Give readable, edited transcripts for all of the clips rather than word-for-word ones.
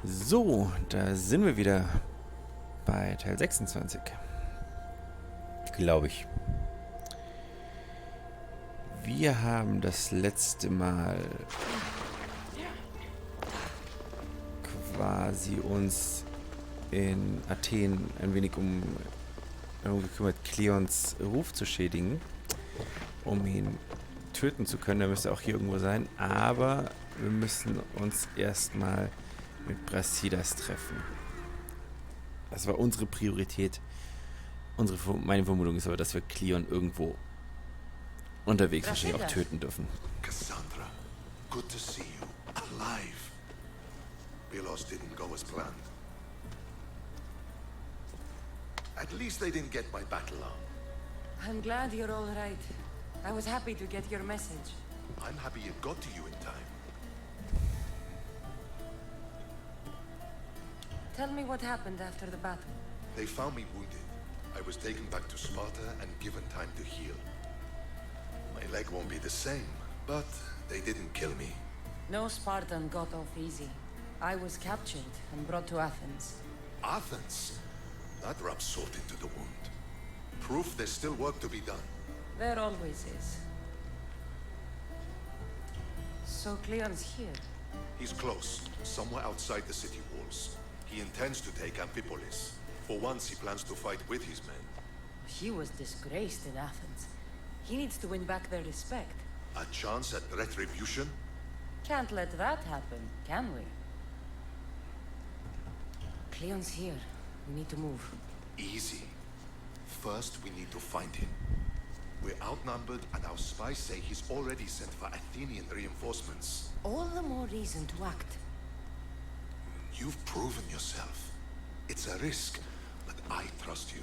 So, da sind wir wieder bei Teil 26. Glaube ich. Wir haben das letzte Mal quasi uns in Athen ein wenig darum gekümmert, Kleons Ruf zu schädigen, um ihn töten zu können. Er müsste auch hier irgendwo sein, aber wir müssen uns erstmal mit Brasidas treffen. Das war unsere Priorität. Meine Vermutung ist aber, dass wir Kleon irgendwo unterwegs wahrscheinlich auch töten dürfen. Cassandra, good to see you. Alive. Belos didn't go as planned. At least they didn't get my battle arm. I'm glad you're all right. I was happy to get your message. I'm happy it got to you in time. Tell me what happened after the battle. They found me wounded. I was taken back to Sparta and given time to heal. My leg won't be the same, but they didn't kill me. No Spartan got off easy. I was captured and brought to Athens. Athens? That rubs salt into the wound. Proof there's still work to be done. There always is. So Kleon's here. He's close, somewhere outside the city walls. He intends to take Amphipolis. For once, he plans to fight with his men. He was disgraced in Athens. He needs to win back their respect. A chance at retribution? Can't let that happen, can we? Kleon's here. We need to move. Easy. First, we need to find him. We're outnumbered, and our spies say he's already sent for Athenian reinforcements. All the more reason to act. You've proven yourself. It's a risk, but I trust you.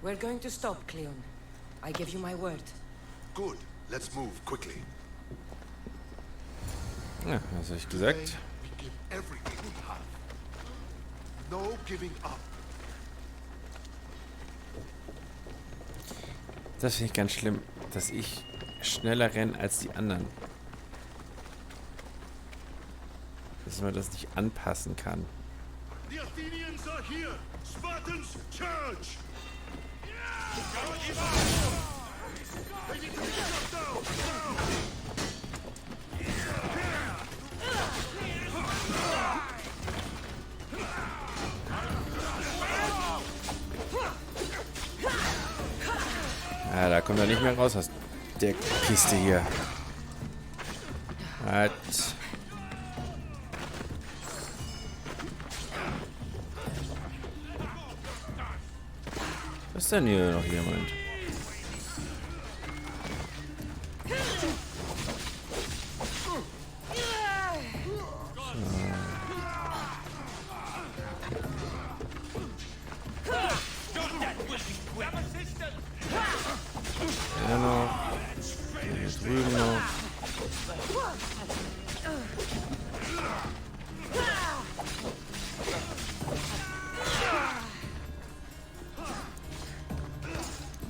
We're going to stop, Kleon. I give you my word. Good. Let's move quickly. Ja, was habe ich Today, gesagt? we give everything we have. No giving up. Das finde ich ganz schlimm, dass ich schneller renne als die anderen. Dass man das nicht anpassen kann. The Athenians are here! Spartans, charge! Ja, da kommt er nicht mehr raus aus der Kiste hier. Halt. Was ist denn hier noch jemand? Der noch. Hier drüben noch.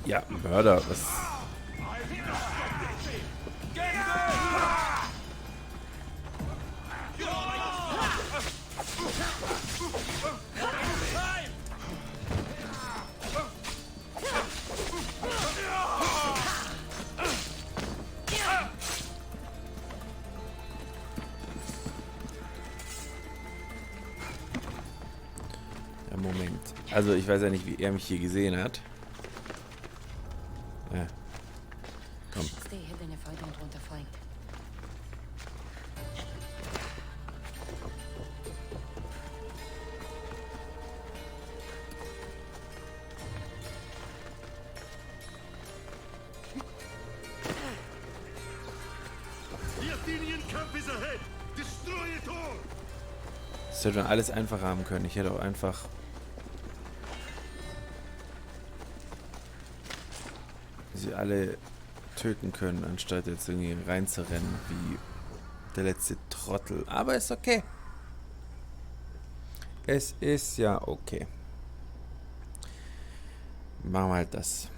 Ja, Mörder, was? Ja, Moment. Also, ich weiß ja nicht, wie er mich hier gesehen hat. Ja. Komm. Stay hidden if I don't want to fight. The Athenian camp is ahead! Destroy it all! Das hätte man alles einfacher haben können. Ich hätte auch einfach sie alle töten können, anstatt jetzt irgendwie reinzurennen wie der letzte Trottel. Aber ist okay. Es ist ja okay. Machen wir halt das.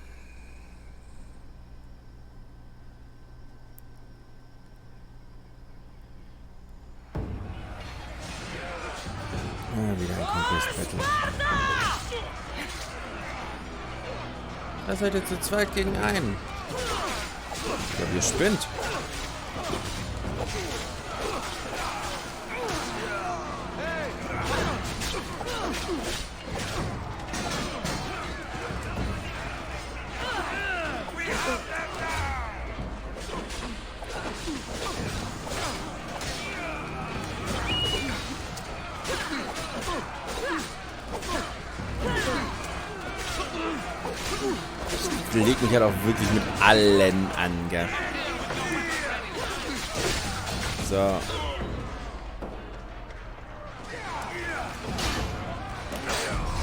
Wieder ein Conquest Battle. Da seid ihr zu zweit gegen einen. Ja, ihr spinnt. Legt mich halt auch wirklich mit allen an, gell? So.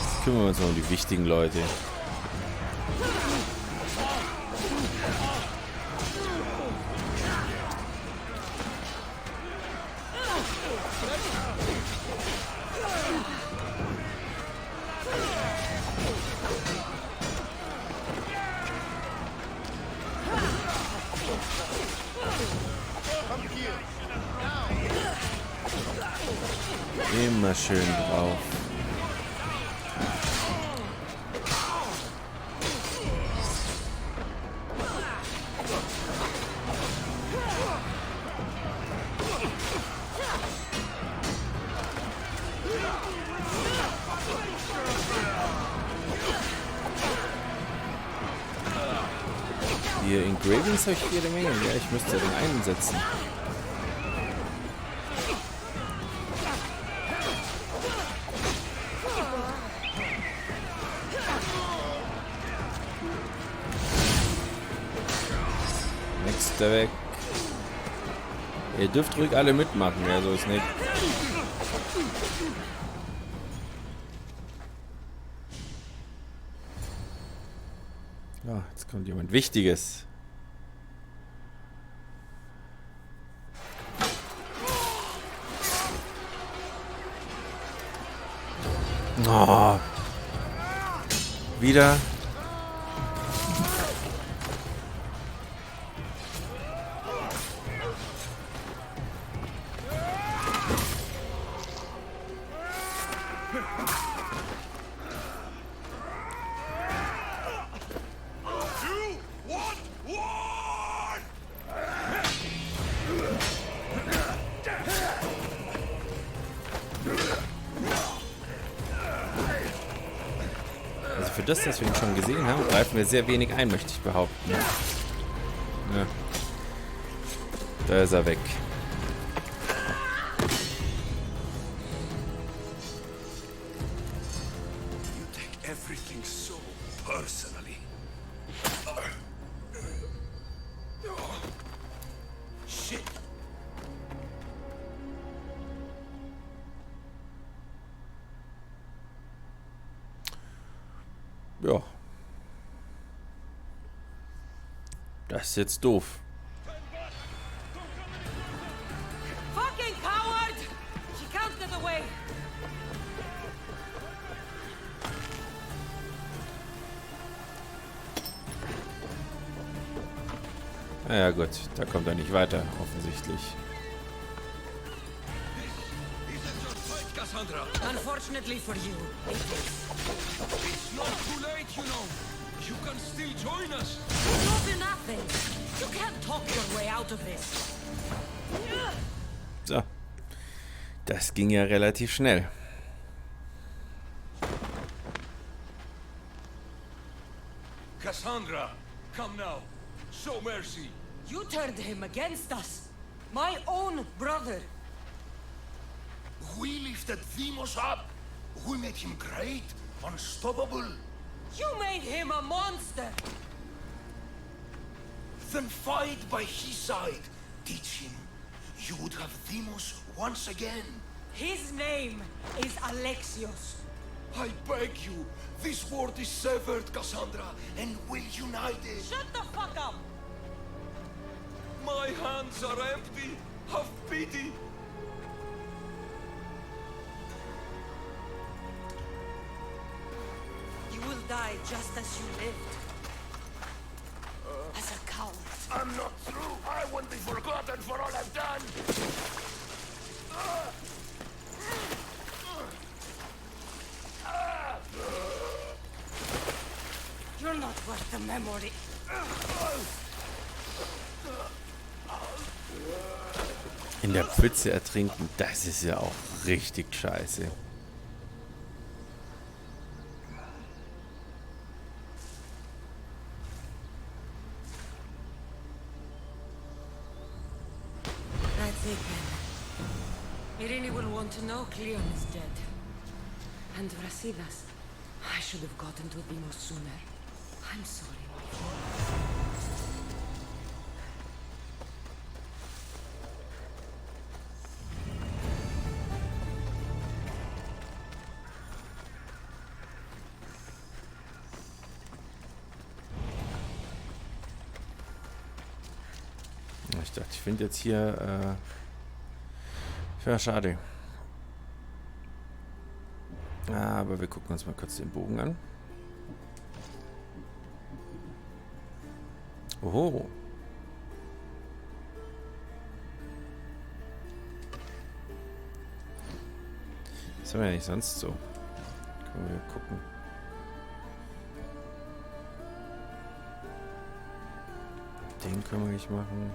Jetzt kümmern wir uns noch um die wichtigen Leute. Immer schön drauf. Hier Engravings habe ich jede Menge. Ja, ich müsste den einsetzen. Nächster weg. Ihr dürft ruhig alle mitmachen, ja, so ist nicht. Ja, jetzt kommt jemand Wichtiges. Oh. Wieder. Für das, was wir ihn schon gesehen haben, greifen wir sehr wenig ein, möchte ich behaupten. Ja. Da ist er weg. You take everything so personally. Shit. Ja. Das ist jetzt doof. Fucking coward! She counted away. Naja gut, da kommt er nicht weiter, offensichtlich. Unfortunately for you, it is. It's not too late, you know. You can still join us. You'll do nothing. You can't talk your way out of this. So. Das ging ja relativ schnell. Cassandra, come now. Show mercy. You turned him against us. My own brother. We lifted Deimos up. We made him great, unstoppable. You made him a monster. Then fight by his side. Teach him. You would have Deimos once again. His name is Alexios. I beg you. This world is severed, Cassandra, and we're united. Shut the fuck up! My hands are empty. Have pity. You will die just as you lived. As a coward. I'm not through. I won't be forgotten for all I've done. the memory. In der Pfütze ertrinken, das ist ja auch richtig scheiße. That's it then. Irene will want to know Kleon is dead. And Brasidas. I should have gotten to Dimos sooner. I'm sorry. Ich dachte, ich finde jetzt hier... ja, schade. Aber wir gucken uns mal kurz den Bogen an. Oho. Was haben wir nicht sonst so? Können wir gucken. Den können wir nicht machen.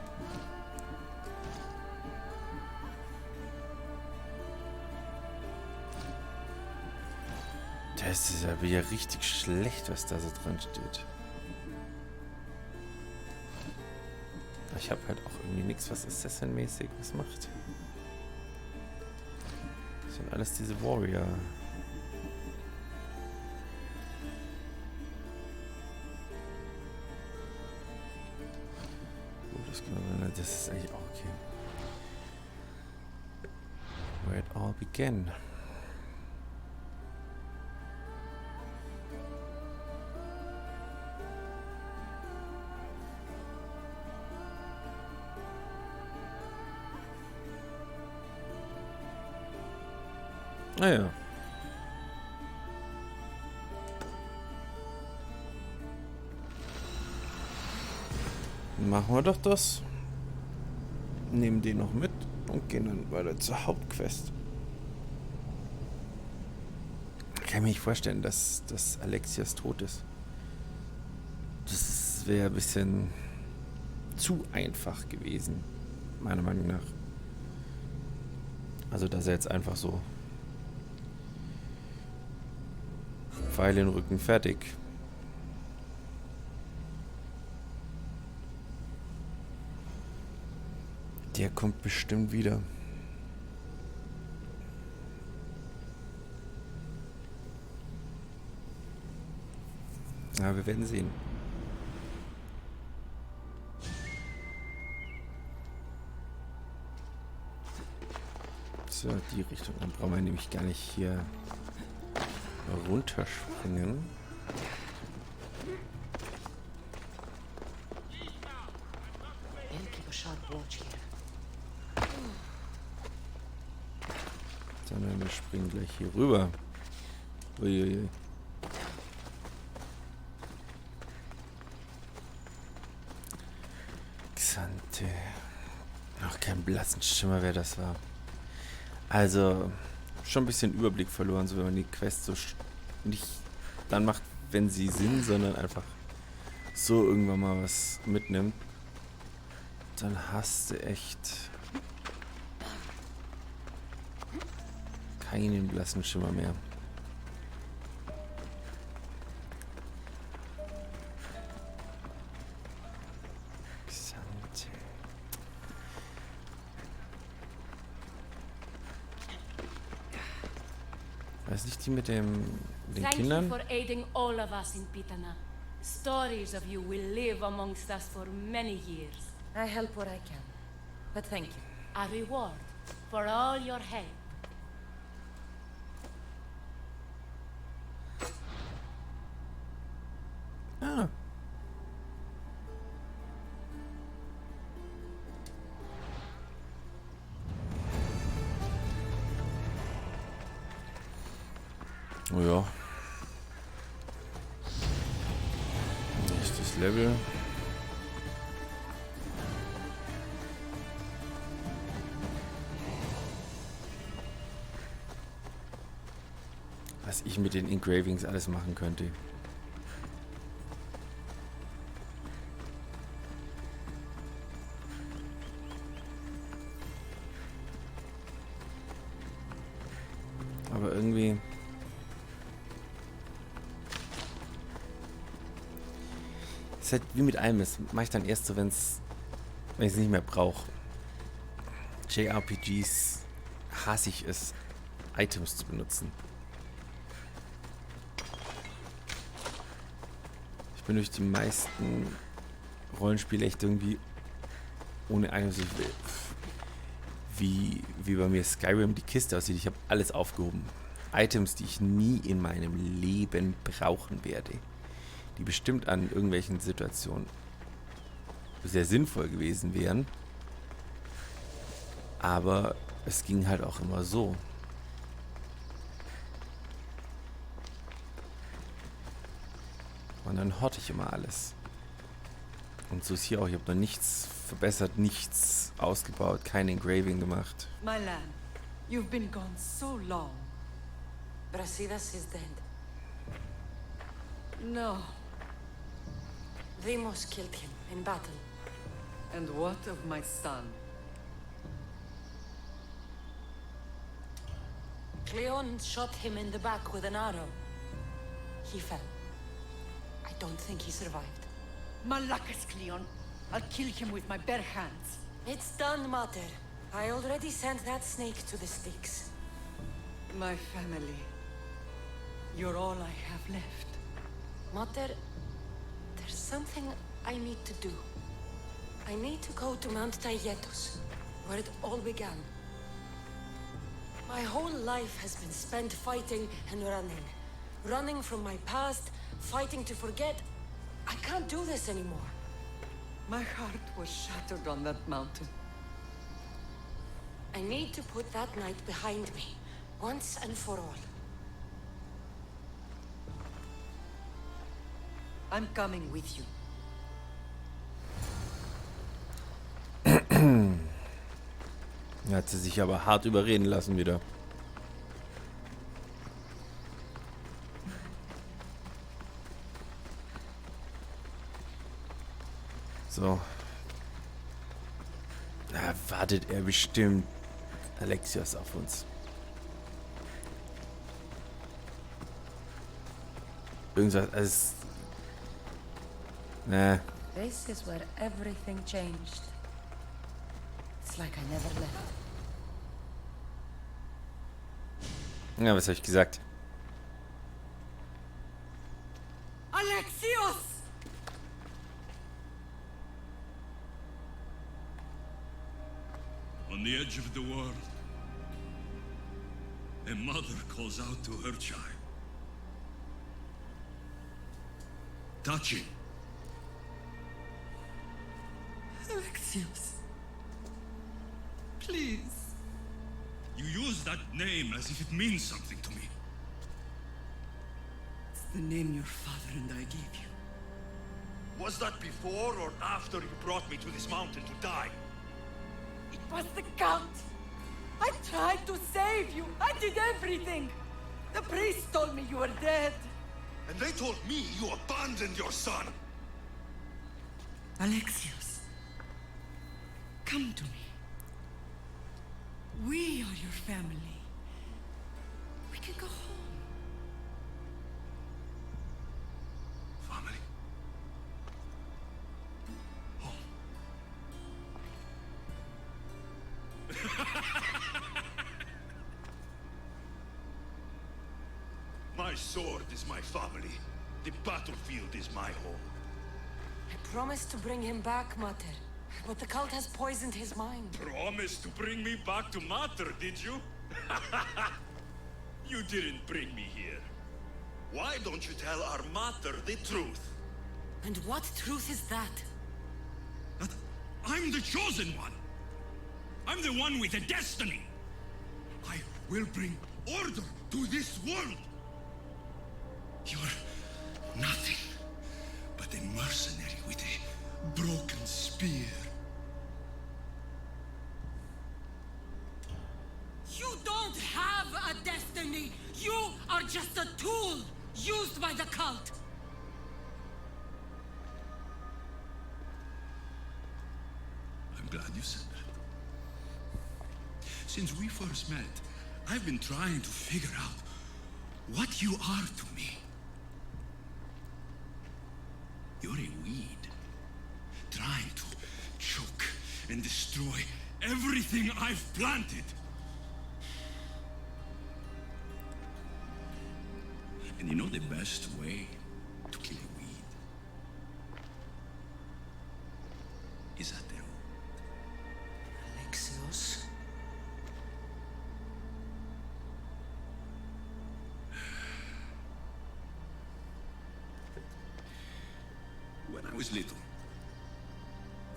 Das ist ja wieder richtig schlecht, was da so dran steht. Ich habe halt auch irgendwie nichts, was Assassin-mäßiges macht. Das sind alles diese Warrior. Das ist eigentlich auch okay. Where it all began. Ah ja. Machen wir doch das. Nehmen den noch mit und gehen dann weiter zur Hauptquest. Ich kann mir nicht vorstellen, dass Alexias tot ist. Das wäre ein bisschen zu einfach gewesen, meiner Meinung nach. Also, dass er jetzt einfach so Pfeil in den Rücken, fertig. Der kommt bestimmt wieder. Ja, wir werden sehen. So, die Richtung. Dann brauchen wir nämlich gar nicht hier runterspringen. Sondern wir springen gleich hier rüber. Uiuiui. Xante. Noch kein blassen Schimmer, wer das war. Also, schon ein bisschen Überblick verloren, so wenn man die Quest so nicht dann macht, wenn sie Sinn, sondern einfach so irgendwann mal was mitnimmt. Dann hast du echt keinen blassen Schimmer mehr. Weiß nicht die mit den Kindern? Thank you for aiding all of us in Pitana. Stories of you will live amongst us for many years. I help what I can, but thank you. A reward for all your help. Ah. Oh ja. Nächstes Level. Was ich mit den Engravings alles machen könnte. Aber irgendwie... ist halt wie mit allem. Das mache ich dann erst so, wenn ich es nicht mehr brauche. JRPGs hasse ich es, Items zu benutzen. Ich bin durch die meisten Rollenspiele echt irgendwie ohne Items. Wie bei mir Skyrim die Kiste aussieht. Ich habe alles aufgehoben. Items, die ich nie in meinem Leben brauchen werde. Die bestimmt an irgendwelchen Situationen sehr sinnvoll gewesen wären. Aber es ging halt auch immer so. Und dann horte ich immer alles. Und so ist hier auch. Ich habe noch nichts verbessert, nichts ausgebaut, kein Engraving gemacht. My lamb, you've been gone so long. Brasidas is dead. No. Demos killed him in battle. And what of my son? Kleon shot him in the back with an arrow. He fell. I don't think he survived. Malakas, Kleon. I'll kill him with my bare hands. It's done, Mater. I already sent that snake to the sticks. My family. You're all I have left. Mater, there's something I need to do. I need to go to Mount Tayetos, where it all began. My whole life has been spent fighting and running. Running from my past, fighting to forget. I can't do this anymore. My heart was shattered on that mountain. I need to put that night behind me, once and for all. I'm coming with you. Hat sie sich aber hart überreden lassen wieder. So. Da wartet er bestimmt Alexios auf uns. Irgendwas, also This is where everything changed. It's like I never left. Ja, was habe ich gesagt? Alexios! On the edge of the world, a mother calls out to her child. Touching. Alexios. Please. You use that name as if it means something to me. It's the name your father and I gave you. Was that before or after you brought me to this mountain to die? It was the Count. I tried to save you. I did everything. The priest told me you were dead. And they told me you abandoned your son. Alexios, come to me. We are your family. We can go home. Family. Home. My sword is my family. The battlefield is my home. I promised to bring him back, Mater. But the cult has poisoned his mind. Promised to bring me back to Mater, did you? You didn't bring me here. Why don't you tell our Mater the truth? And what truth is that? That I'm the chosen one. I'm the one with a destiny. I will bring order to this world. You're nothing but a mercenary with a broken spear. You don't have a destiny! You are just a tool used by the cult! I'm glad you said that. Since we first met, I've been trying to figure out what you are to me. You're a weed, trying to choke and destroy everything I've planted. And you know the best way to kill a weed is at the root. Alexios? When I was little,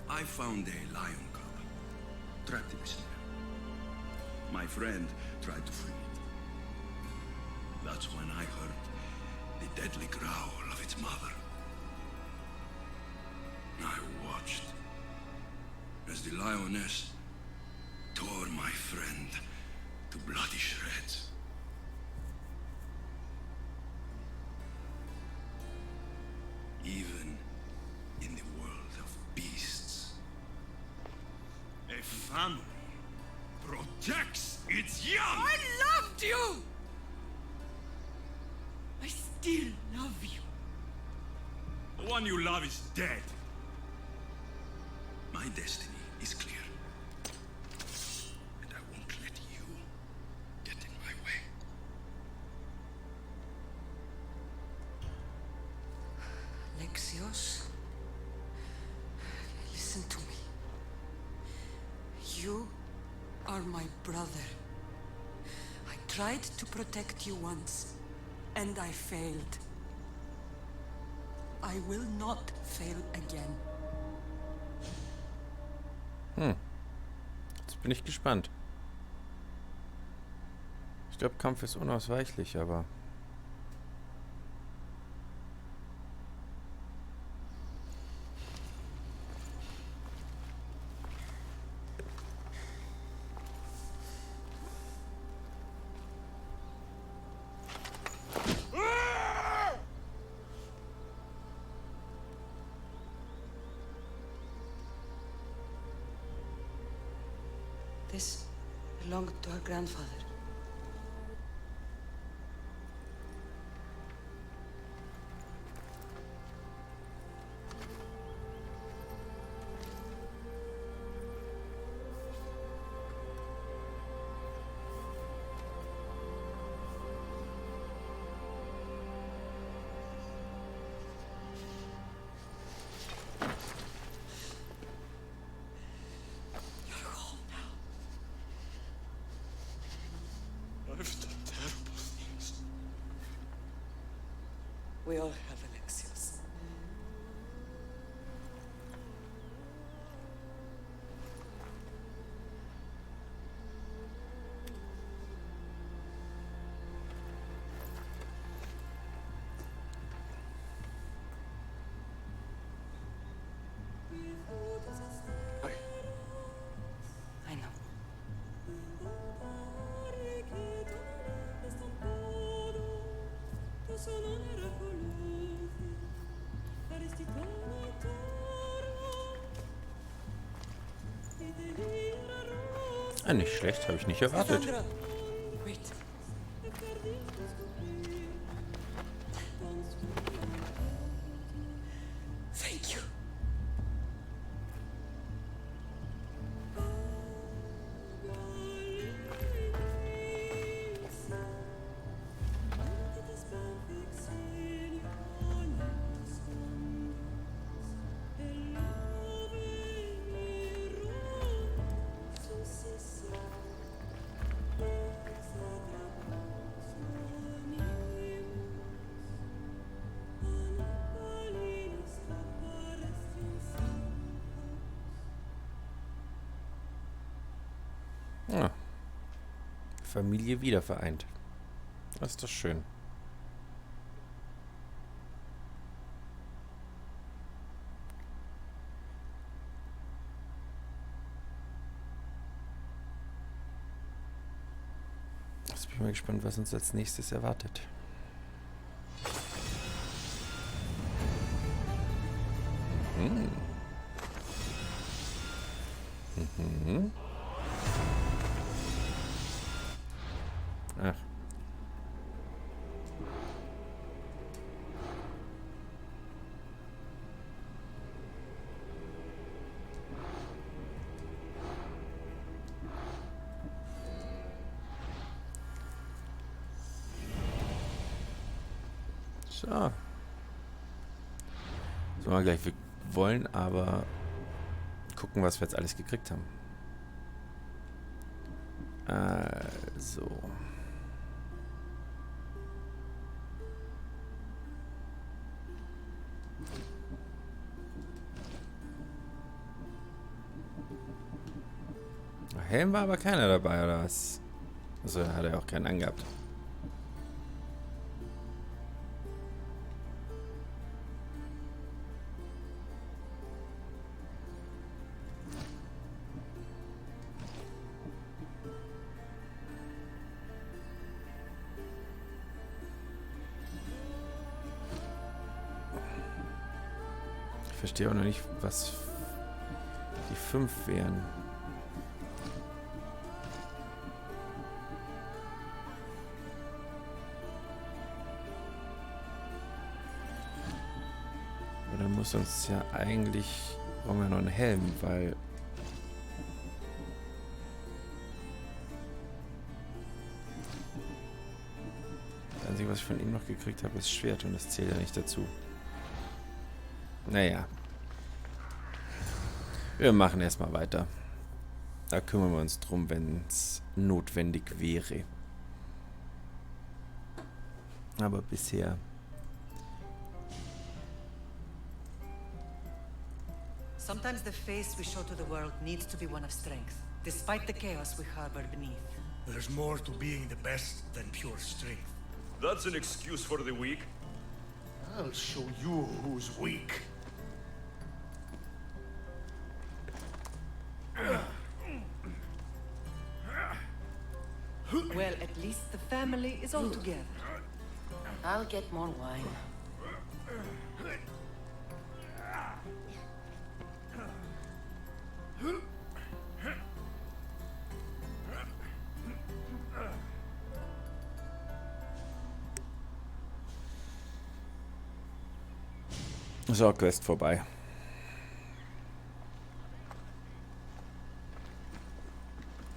I found a lion cub trapped in a snare. My friend tried to free it. That's when I heard the deadly growl of its mother. I watched as the lioness tore my friend to bloody shreds. Even in the world of beasts, a family protects its young! I loved you! I still love you. The one you love is dead. My destiny is clear. And I won't let you get in my way. Alexios, listen to me. You are my brother. I tried to protect you once, and I failed. I will not fail again. Jetzt bin ich gespannt. Ich glaube, Kampf ist unausweichlich, aber... This belonged to our grandfather. I've done terrible things. We all have, Alexios. I know. Nicht schlecht, habe ich nicht erwartet. Sandra! Wait. Thank you. Ja. Familie wieder vereint. Das ist doch schön. Jetzt bin ich mal gespannt, was uns als nächstes erwartet. Ach. So. So, mal gleich. Wir wollen aber gucken, was wir jetzt alles gekriegt haben. Also. Helm war aber keiner dabei, oder was? Also hat er auch keinen angehabt. Ich verstehe auch noch nicht, was die 5 wären. Aber dann muss uns ja eigentlich... Brauchen wir noch einen Helm, weil... Das Einzige, was ich von ihm noch gekriegt habe, ist Schwert und das zählt ja nicht dazu. Naja. Wir machen erstmal weiter. Da kümmern wir uns drum, wenn es notwendig wäre. Aber bisher... Sometimes the face we show to the world needs to be one of strength, despite the chaos we harbor beneath. There's more to being the best than pure strength. That's an excuse for the weak. I'll show you who's weak. Well, at least the family is all together. I'll get more wine. So, Quest vorbei.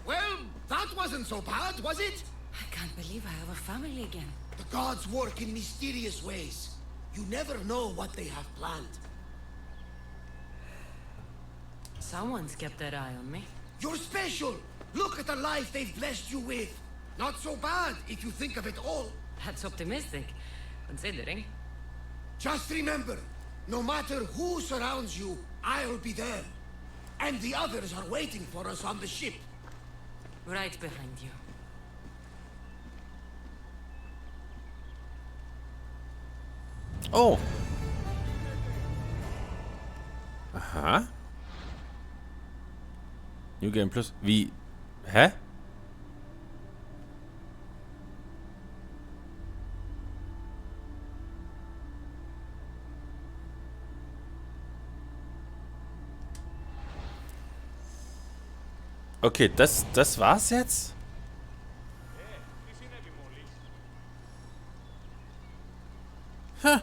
Well, that wasn't so bad, was it? I can't believe I have a family again. The gods work in mysterious ways. You never know what they have planned. Someone's kept their eye on me. You're special! Look at the life they've blessed you with. Not so bad, if you think of it all. That's optimistic, considering. Just remember, no matter who surrounds you, I'll be there. And the others are waiting for us on the ship. Right behind you. Oh. Aha. New Game Plus. Wie? Hä? Okay, das war's jetzt? Ha.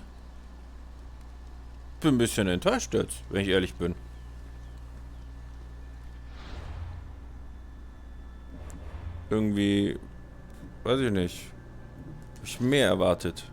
Bin ein bisschen enttäuscht jetzt, wenn ich ehrlich bin. Irgendwie, weiß ich nicht. Hab ich mehr erwartet.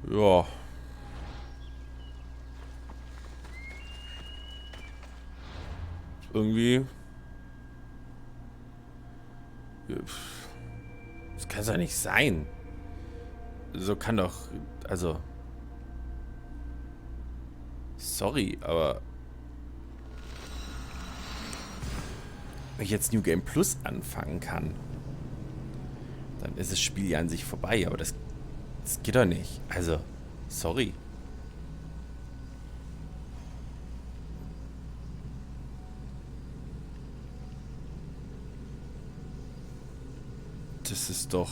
Ja. Irgendwie. Das kann doch nicht sein. So kann doch. Also. Sorry, aber. Wenn ich jetzt New Game Plus anfangen kann, dann ist das Spiel ja an sich vorbei, aber das geht doch nicht. Also, sorry. Das ist doch...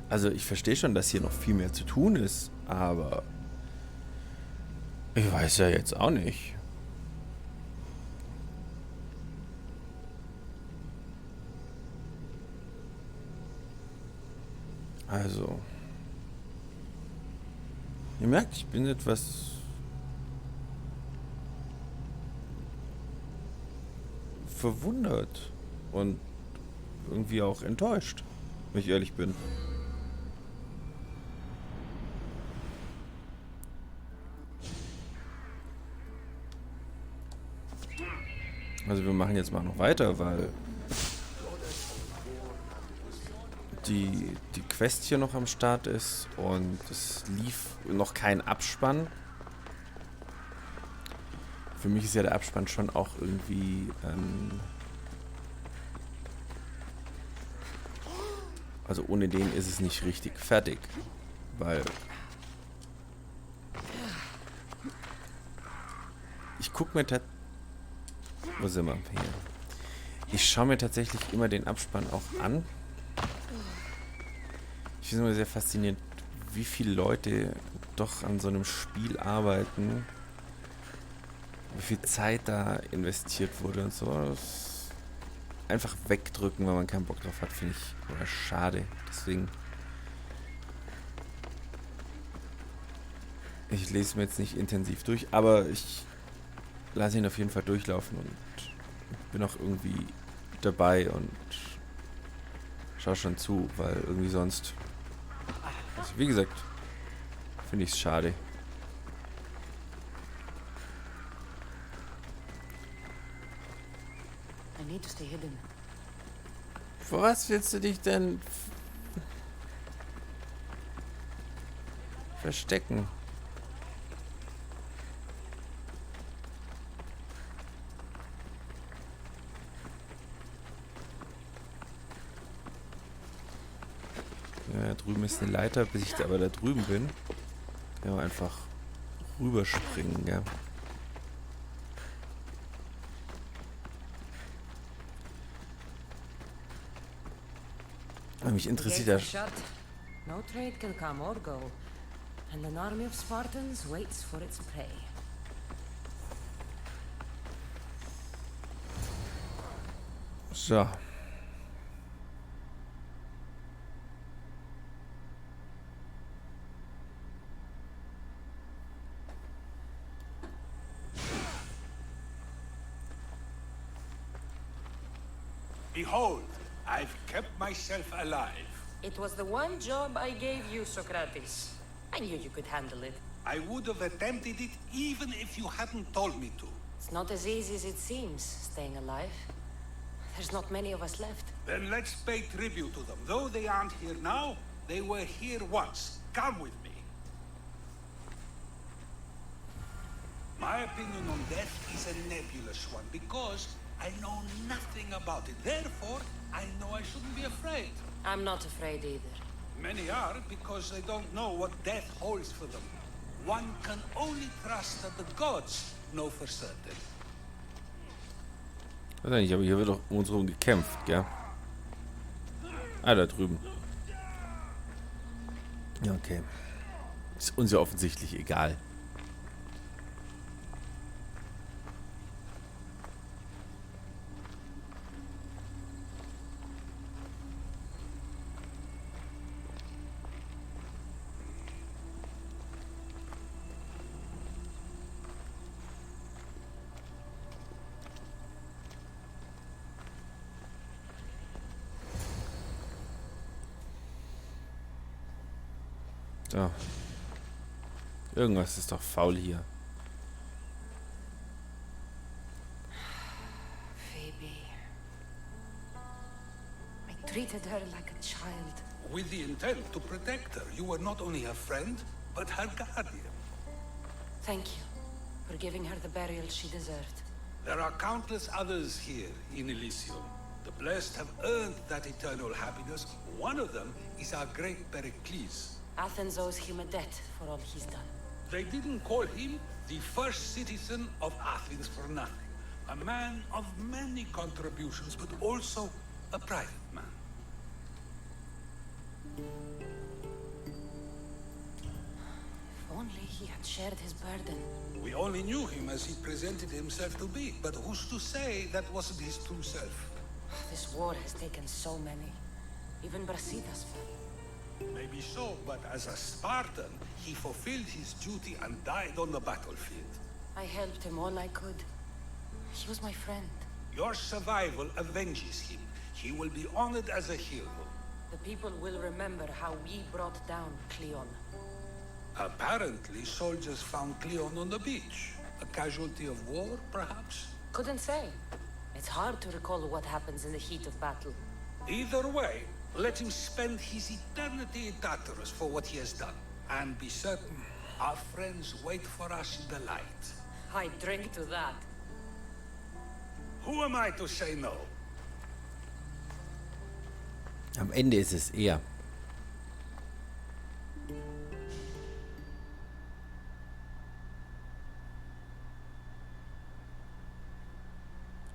Also ich verstehe schon, dass hier noch viel mehr zu tun ist, aber ich weiß ja jetzt auch nicht. Also, ihr merkt, ich bin etwas verwundert und irgendwie auch enttäuscht, wenn ich ehrlich bin. Also wir machen jetzt mal noch weiter, weil die Quest hier noch am Start ist und es lief noch kein Abspann. Für mich ist ja der Abspann schon auch irgendwie also ohne den ist es nicht richtig fertig, weil ich gucke mir wo sind wir? Hier. Ich schaue mir tatsächlich immer den Abspann auch an. Ich finde es immer sehr faszinierend, wie viele Leute doch an so einem Spiel arbeiten, wie viel Zeit da investiert wurde und so. Das einfach wegdrücken, weil man keinen Bock drauf hat, finde ich oder schade. Deswegen ich lese mir jetzt nicht intensiv durch, aber ich lasse ihn auf jeden Fall durchlaufen und bin auch irgendwie dabei und schau schon zu, weil irgendwie sonst, also wie gesagt, finde ich es schade. I need to stay hidden. Vor was willst du dich denn verstecken? Ja, da drüben ist eine Leiter, bis ich aber da drüben bin. Ja, einfach rüberspringen, ja. Mich interessiert ja... No trade can come or go, and an army of Spartans waits for its prey. So. Behold, I've kept myself alive. It was the one job I gave you, Socrates. I knew you could handle it. I would have attempted it even if you hadn't told me to. It's not as easy as it seems, staying alive. There's not many of us left. Then let's pay tribute to them. Though they aren't here now, they were here once. Come with me. My opinion on death is a nebulous one because I know nothing about it. Therefore, I know I shouldn't be afraid. I'm not afraid either. Many are because they don't know what death holds for them. One can only trust that the gods know for certain. Weiß nicht, aber hier wird doch um uns herum gekämpft, gell? Ah, da drüben. Ja, okay. Ist uns ja offensichtlich egal. So. Irgendwas ist doch faul hier. Phoebe. I treated her like a child. With the intent to protect her, you were not only her friend, but her guardian. Thank you for giving her the burial she deserved. There are countless others here in Elysium. The blessed have earned that eternal happiness. One of them is our great Pericles. Athens owes him a debt for all he's done. They didn't call him the first citizen of Athens for nothing. A man of many contributions, but also a private man. If only he had shared his burden. We only knew him as he presented himself to be, but who's to say that wasn't his true self? This war has taken so many. Even Brasidas fell. Maybe so, but as a Spartan, he fulfilled his duty and died on the battlefield. I helped him all I could. He was my friend. Your survival avenges him. He will be honored as a hero. The people will remember how we brought down Kleon. Apparently, soldiers found Kleon on the beach. A casualty of war, perhaps? Couldn't say. It's hard to recall what happens in the heat of battle. Either way, let him spend his eternity in Tartarus for what he has done. And be certain, our friends wait for us in the light. I drink to that. Who am I to say no? Am Ende ist es er.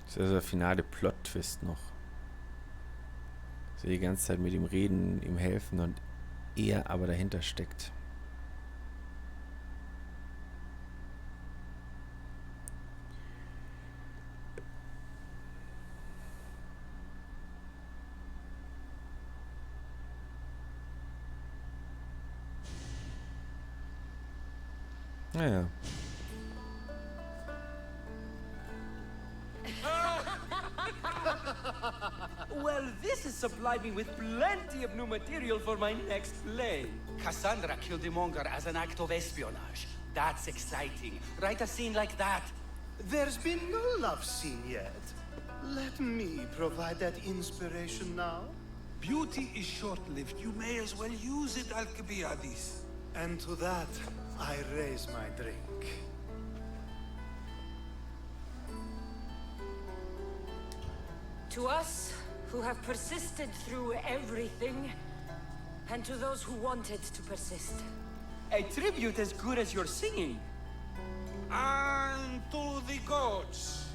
Das ist also der finale Plot-Twist noch. So die ganze Zeit mit ihm reden, ihm helfen und er aber dahinter steckt. Naja. Well, this has supplied me with plenty of new material for my next play. Cassandra killed the monger as an act of espionage. That's exciting. Write a scene like that. There's been no love scene yet. Let me provide that inspiration now. Beauty is short-lived. You may as well use it, Alcibiades. And to that, I raise my drink. To us, who have persisted through everything, and to those who wanted to persist. A tribute as good as your singing. And to the gods.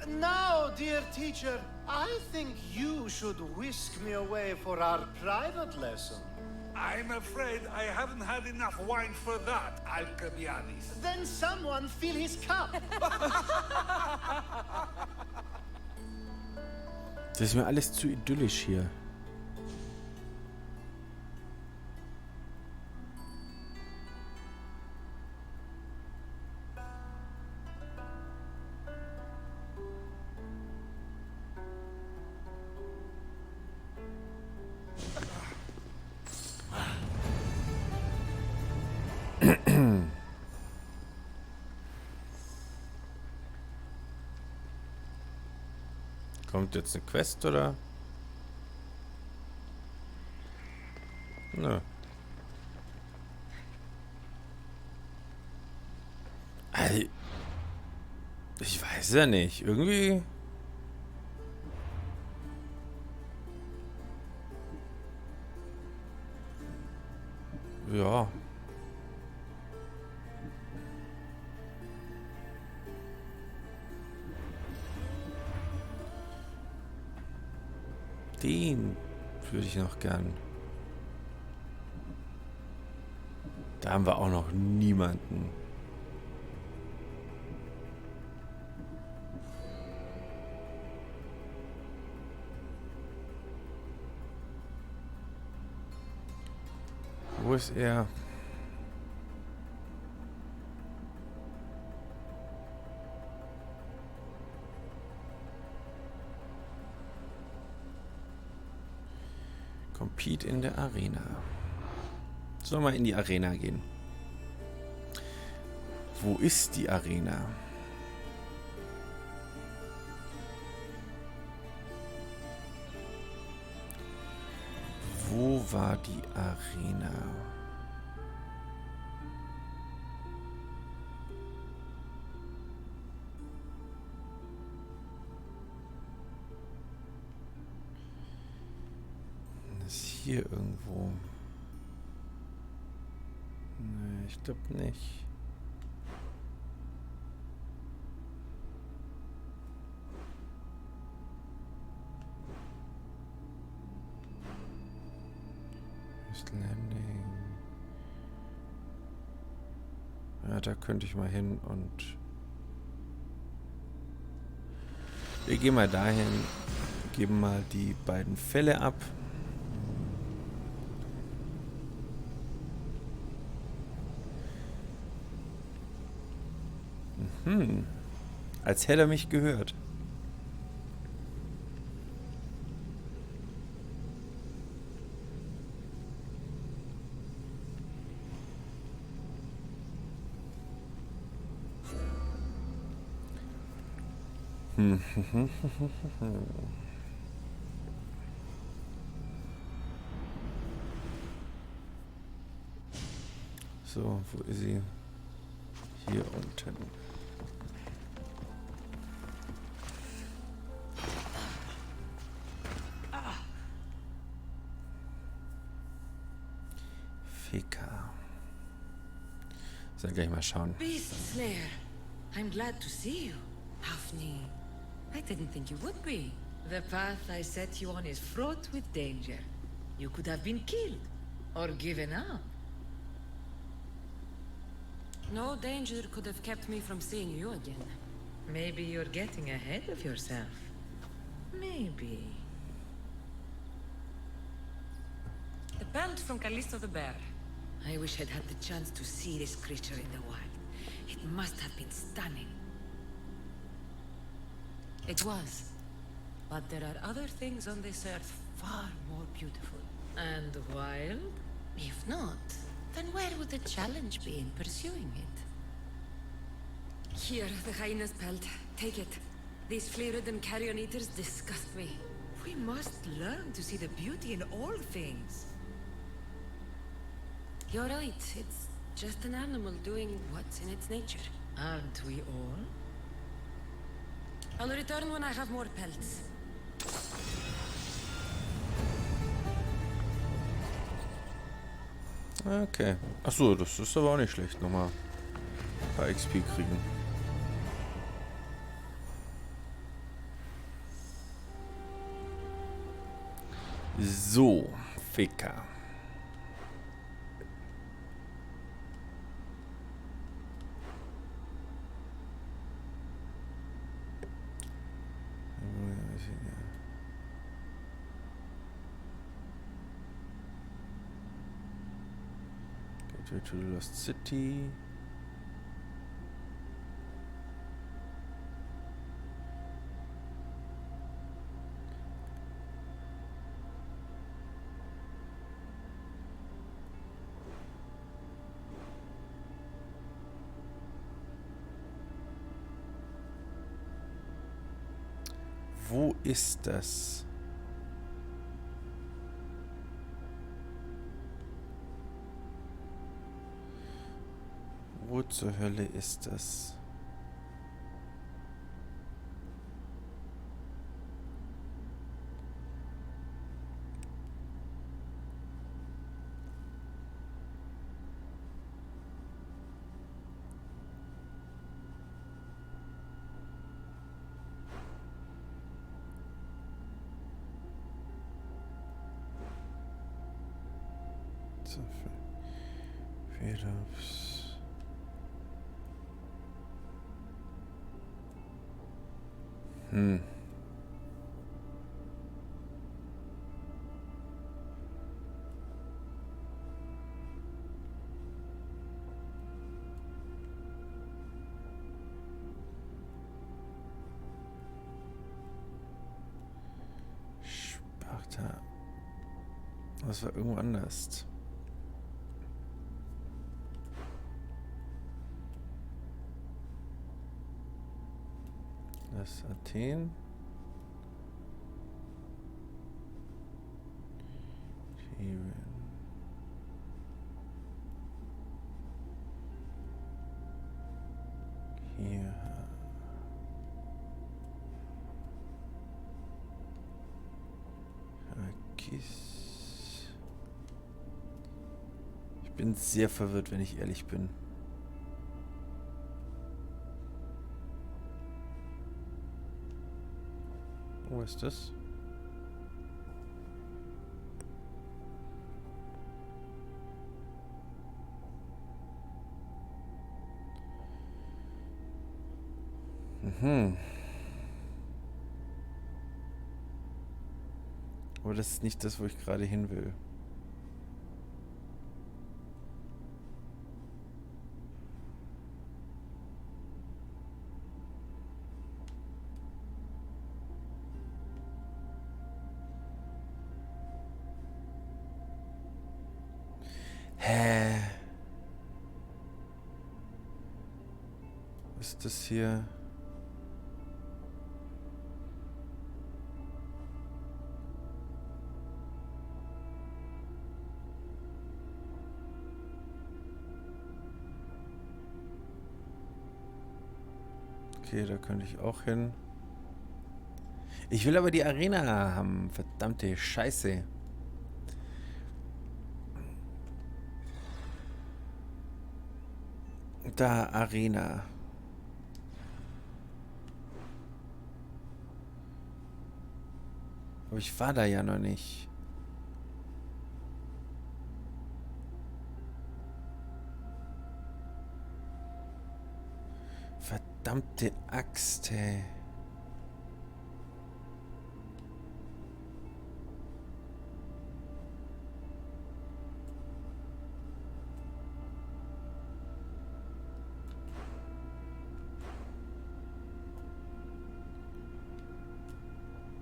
Now, dear teacher, I think you should whisk me away for our private lesson. I'm afraid I haven't had enough wine for that, Alcibiades. Then someone fill his cup. Das ist mir alles zu idyllisch hier. Kommt jetzt eine Quest, oder? Nö. Also, ich weiß ja nicht. Irgendwie... Ja. Den würde ich noch gern. Da haben wir auch noch niemanden. Wo ist er? Compete in der Arena. Sollen wir in die Arena gehen? Wo ist die Arena? Wo war die Arena? Hier irgendwo. Nee, ich glaube nicht. Landing. Ja, da könnte ich mal hin und wir gehen mal dahin, geben mal die beiden Fälle ab. Als hätte er mich gehört. So, wo ist sie? Hier unten. Fika. Soll gleich mal schauen. Beast Slayer, I'm glad to see you. Hafni, I didn't think you would be. The path I set you on is fraught with danger. You could have been killed, or given up. No danger could have kept me from seeing you again. Maybe you're getting ahead of yourself. Maybe. The belt from Callisto the Bear. I wish I'd had the chance to see this creature in the wild. It must have been stunning. It was. But there are other things on this earth far more beautiful. And wild? If not, then where would the challenge be in pursuing it? Here, the hyena's pelt. Take it. These flea-ridden carrion eaters disgust me. We must learn to see the beauty in all things. You're right. It's just an animal doing what's in its nature. Aren't we all? I'll return when I have more pelts. Okay. Achso, das ist aber auch nicht schlecht. Nochmal ein paar XP kriegen. So, Fika. To the Lost City. Wo ist das? Wo zur Hölle ist das? So, Philips. Sparta. Das war irgendwo anders. Das ist Athen. Hier. Kiss. Ich bin sehr verwirrt, wenn ich ehrlich bin. Wo ist das? Aber das ist nicht das, wo ich gerade hin will. Hä? Was ist das hier? Okay, da könnte ich auch hin. Ich will aber die Arena haben. Verdammte Scheiße. Da, Arena. Aber ich war da ja noch nicht. Verdammte Axt, hey.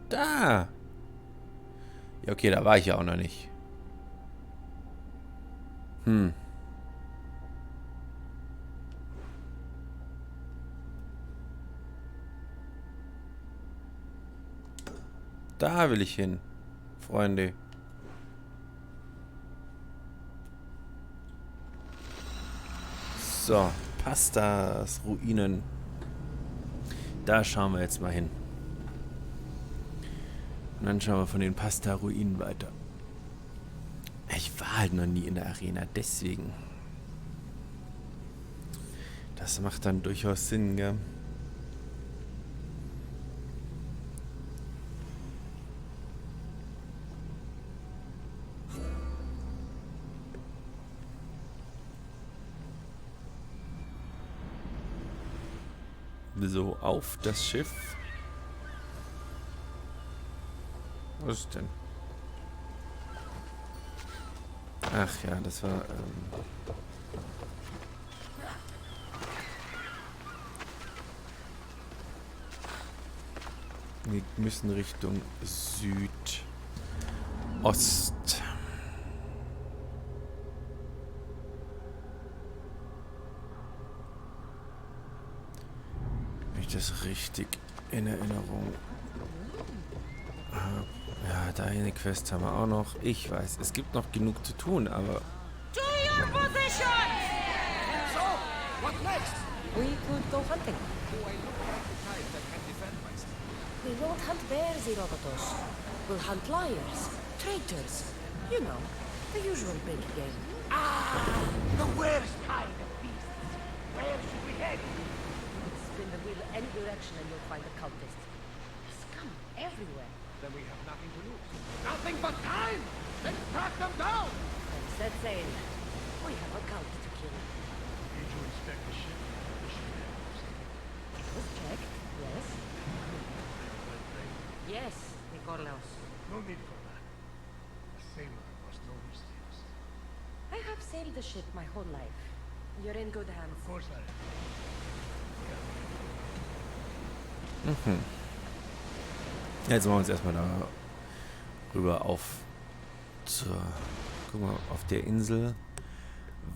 Da! Ja, okay, da war ich ja auch noch nicht. Da will ich hin, Freunde. So, Pastas, Ruinen. Da schauen wir jetzt mal hin. Und dann schauen wir von den Pasta-Ruinen weiter. Ich war halt noch nie in der Arena, deswegen. Das macht dann durchaus Sinn, gell? So, auf das Schiff. Was ist denn? Ach ja, das war... Wir müssen Richtung Südost. Wenn ich das richtig in Erinnerung habe. Ja, da eine Quest haben wir auch noch. Ich weiß, es gibt noch genug zu tun, aber... To your position! So, what next? We could go hunting. We won't hunt bears, Herodotus. We'll hunt liars, traitors. You know, the usual big game. Ah, the worst kind of beasts. Where should we head? Spin the wheel any direction and you'll find the cultists. Scum everywhere. Then we have nothing to lose. Nothing but time! Let's track them down! And set sail. We have a cult to kill. Did you inspect the ship? It was checked, yes. Yes, Nikolaos. No need for that. A sailor must know his things. I have sailed the ship my whole life. You're in good hands. Of course I am. Jetzt machen wir uns erstmal da rüber auf zur... Guck mal, auf der Insel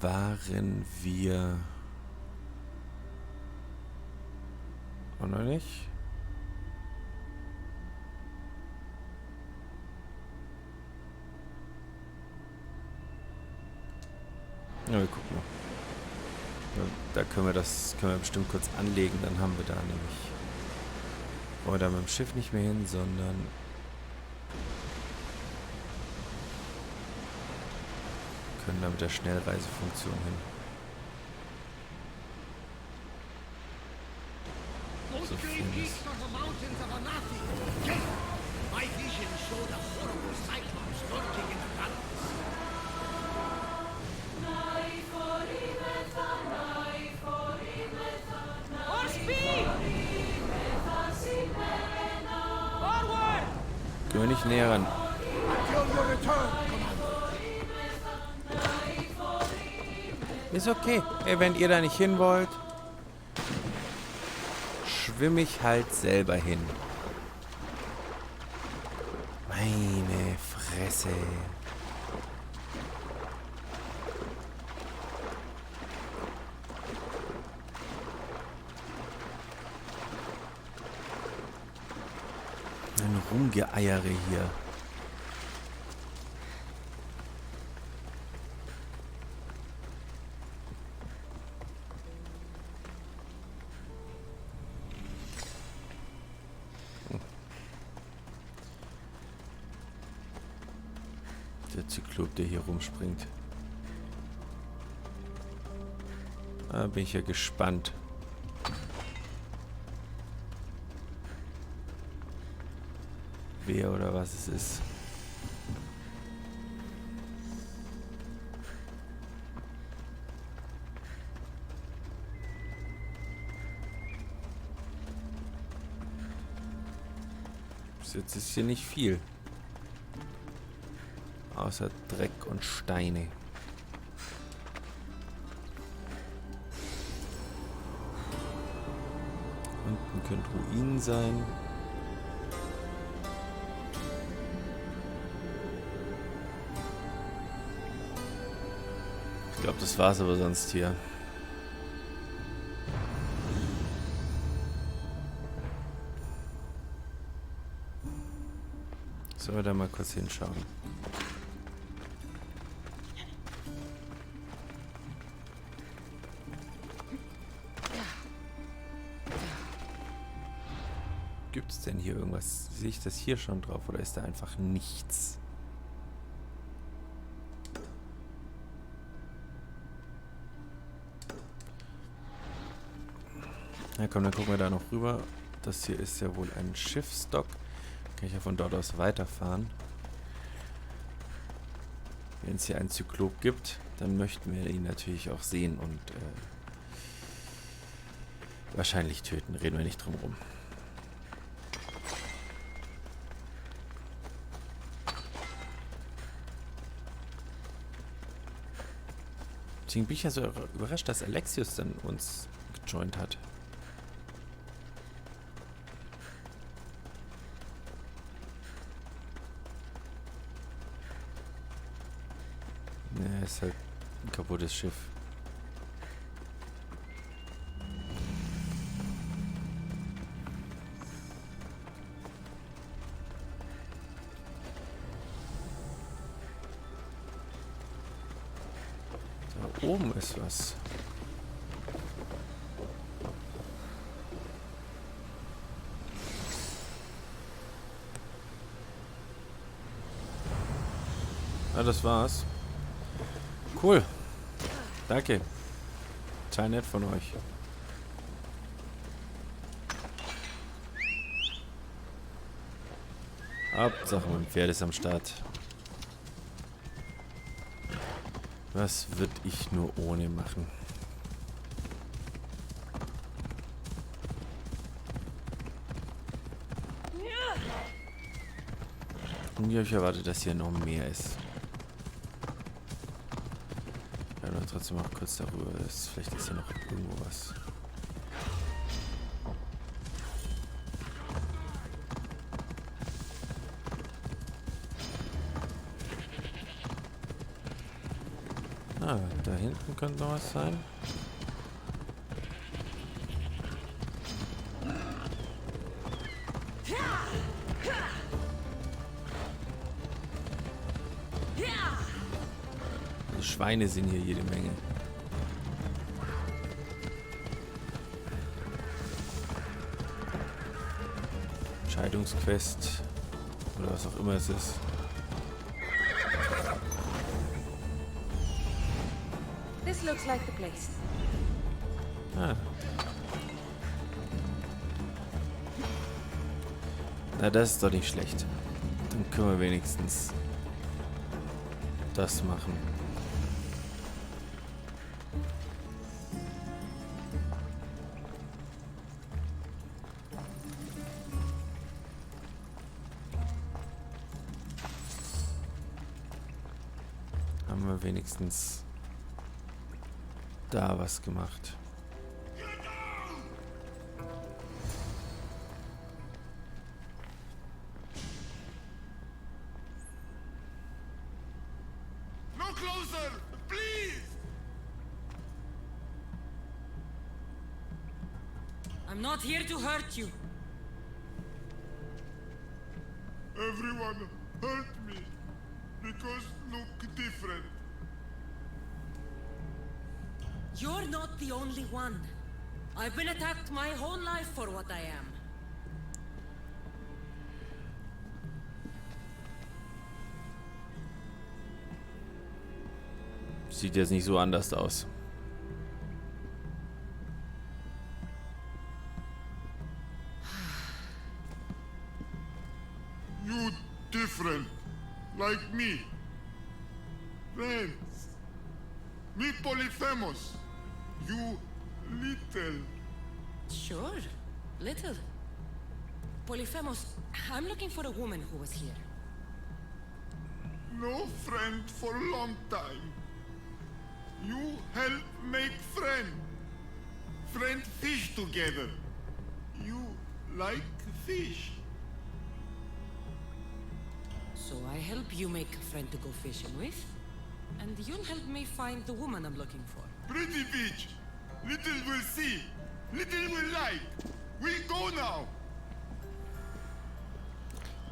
waren wir... Auch noch nicht? Ja, wir gucken mal. Da können wir bestimmt kurz anlegen, dann haben wir da nämlich... Wollen wir da mit dem Schiff nicht mehr hin, sondern... können da mit der Schnellreisefunktion hin. So viel ist. My vision showed a horrible cyclops lurking in the valleys. More speed! nicht näher ran. Until your return, Commander. Ist okay. Ey, wenn ihr da nicht hin wollt, schwimme ich halt selber hin. Meine Fresse. Ein Rumgeeiere hier. Der Zyklop, der hier rumspringt. Da bin ich ja gespannt. Wer oder was es ist. Bis jetzt ist hier nicht viel. Außer Dreck und Steine. Unten könnten Ruinen sein. Ich glaube, das war's aber sonst hier. Sollen wir da mal kurz hinschauen? Gibt es denn hier irgendwas? Sehe ich das hier schon drauf oder ist da einfach nichts? Na komm, dann gucken wir da noch rüber. Das hier ist ja wohl ein Schiffsdock. Kann ich ja von dort aus weiterfahren. Wenn es hier einen Zyklop gibt, dann möchten wir ihn natürlich auch sehen und wahrscheinlich töten. Reden wir nicht drum rum. Deswegen bin ich ja so überrascht, dass Alexius dann uns gejoint hat. Ne, ist halt ein kaputtes Schiff. Da oben ist was. Ah, das war's. Cool. Danke. Total nett von euch. Hauptsache mein Pferd ist am Start. Was würde ich nur ohne machen? Und ich habe erwartet, dass hier noch mehr ist. Aber trotzdem auch kurz darüber ist. Vielleicht ist hier noch irgendwo was. Ah, da hinten könnte noch was sein. Die Schweine sind hier jede Menge. Scheidungsquest oder was auch immer es ist. This looks like the place. Ah. Na, das ist doch nicht schlecht. Dann können wir wenigstens das machen. wenigstens da was gemacht. No closer, please! I'm not here to hurt you. Everyone hurt me because look different. You're not the only one. I've been attacked my whole life for what I am. Sieht jetzt nicht so anders aus. You different, like me. Friends. Me Polyphemus. You little. Sure, little. Polyphemus, I'm looking for a woman who was here. No friend for a long time. You help make friend. Friend fish together. You like fish. So I help you make a friend to go fishing with, and you'll help me find the woman I'm looking for. Pretty beach. Little will see. Little will like. We go now.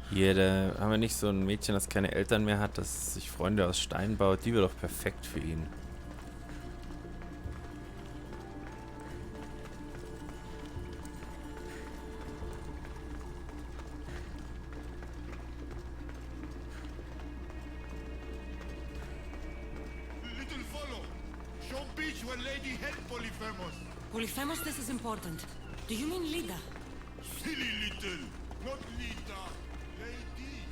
Hier, da haben wir nicht so ein Mädchen, das keine Eltern mehr hat, das sich Freunde aus Stein baut. Die wäre doch perfekt für ihn. Little follow. Show beach where lady help Polyphemus. Polyphemus, this is important. Do you mean Lida? Silly little. Not Lita. Lady.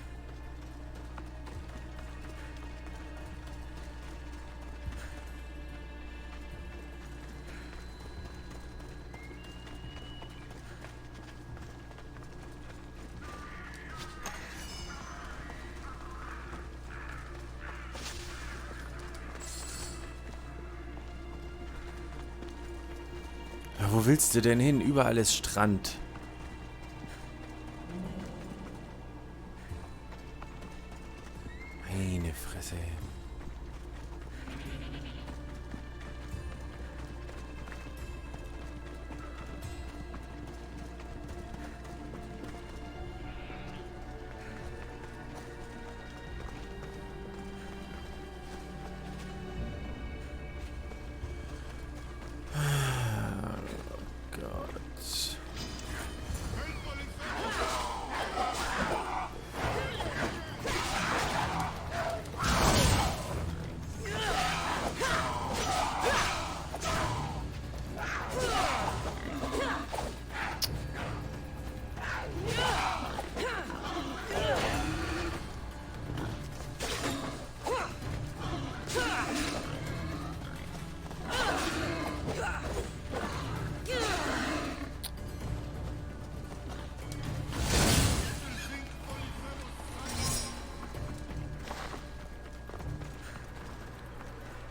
Ja, wo willst du denn hin? Überall ist Strand. Meine Fresse.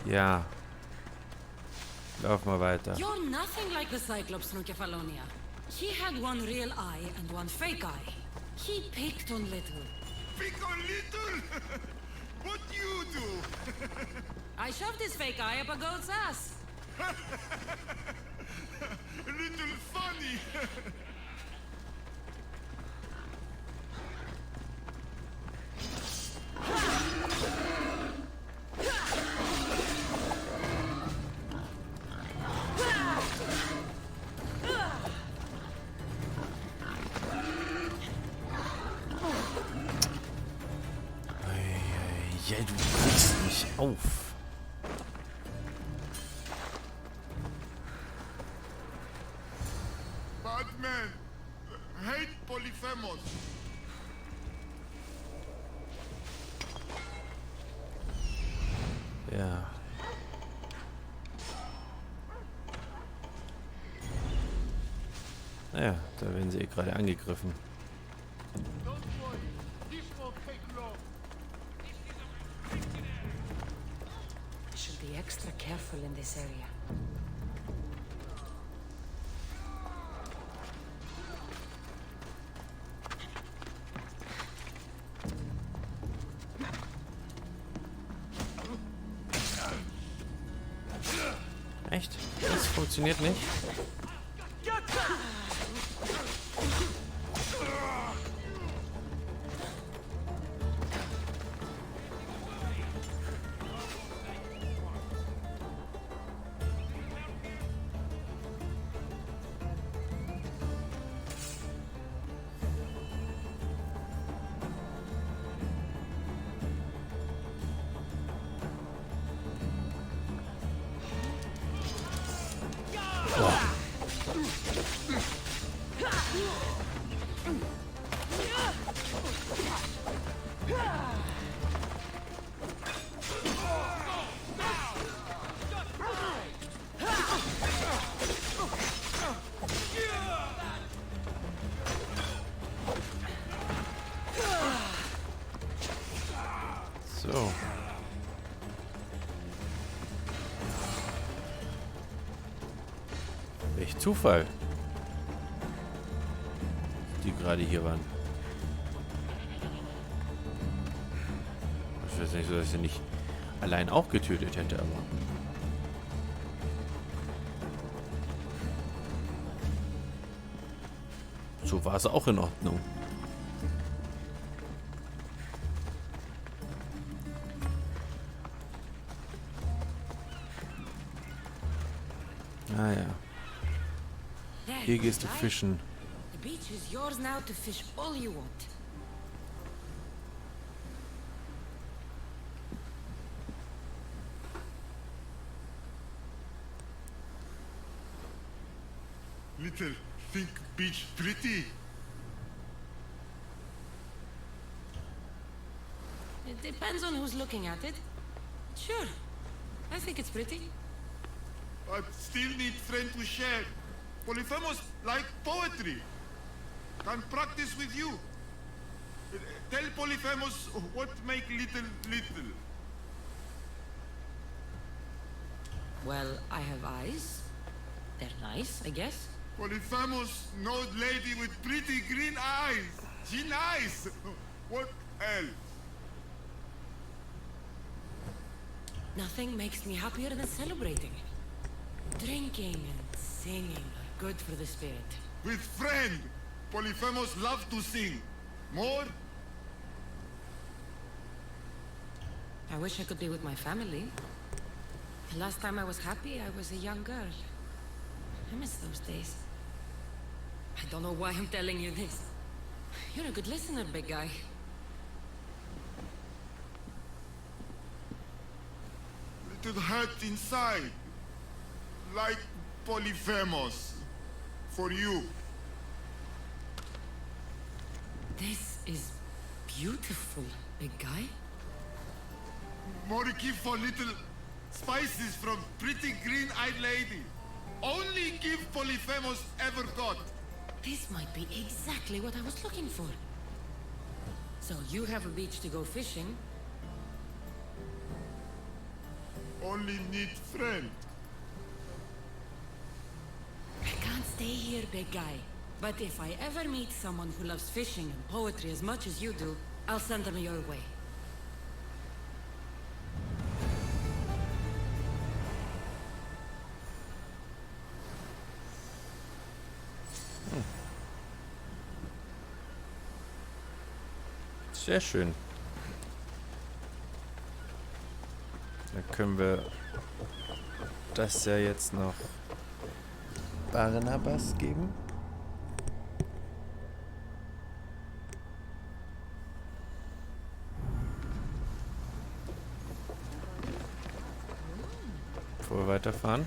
Ja. Lauf mal weiter. You're nothing like the Cyclops from Kefalonia. He had one real eye and one fake eye. He picked on little. Pick on little? What you do? I shoved his fake eye up a goat's ass. Little funny. Ja, du kriegst mich auf. Batman, hate Polyphemus. Ja. Naja, da werden sie gerade angegriffen. should be extra careful in this area. Echt? Das funktioniert nicht? So. Echt Zufall. Die gerade hier waren. Ich weiß nicht so, dass ich sie nicht allein auch getötet hätte, aber. So war es auch in Ordnung. Ah ja. Hier gehst du fischen. The beach is yours now to fish all you want. Little think beach pretty. It depends on who's looking at it. Sure, I think it's pretty. But still need friend to share. Polyphemus like poetry. Can practice with you. Tell Polyphemus what make little. Well, I have eyes. They're nice, I guess. Polyphemus, no lady with pretty green eyes. She nice. What else? Nothing makes me happier than celebrating. Drinking and singing are good for the spirit. With friend, Polyphemus love to sing. More? I wish I could be with my family. The last time I was happy, I was a young girl. I miss those days. I don't know why I'm telling you this. You're a good listener, big guy. Little hurt inside. Like Polyphemus. For you. This is beautiful, big guy. More give for little spices from pretty green-eyed lady. Only give Polyphemus ever got. This might be exactly what I was looking for. So you have a beach to go fishing. Only need friend. I can't stay here, big guy. But if I ever meet someone who loves fishing and poetry as much as you do, I'll send them your way. Sehr schön. Dann können wir das ja jetzt noch Barnabas geben. Bevor wir weiterfahren.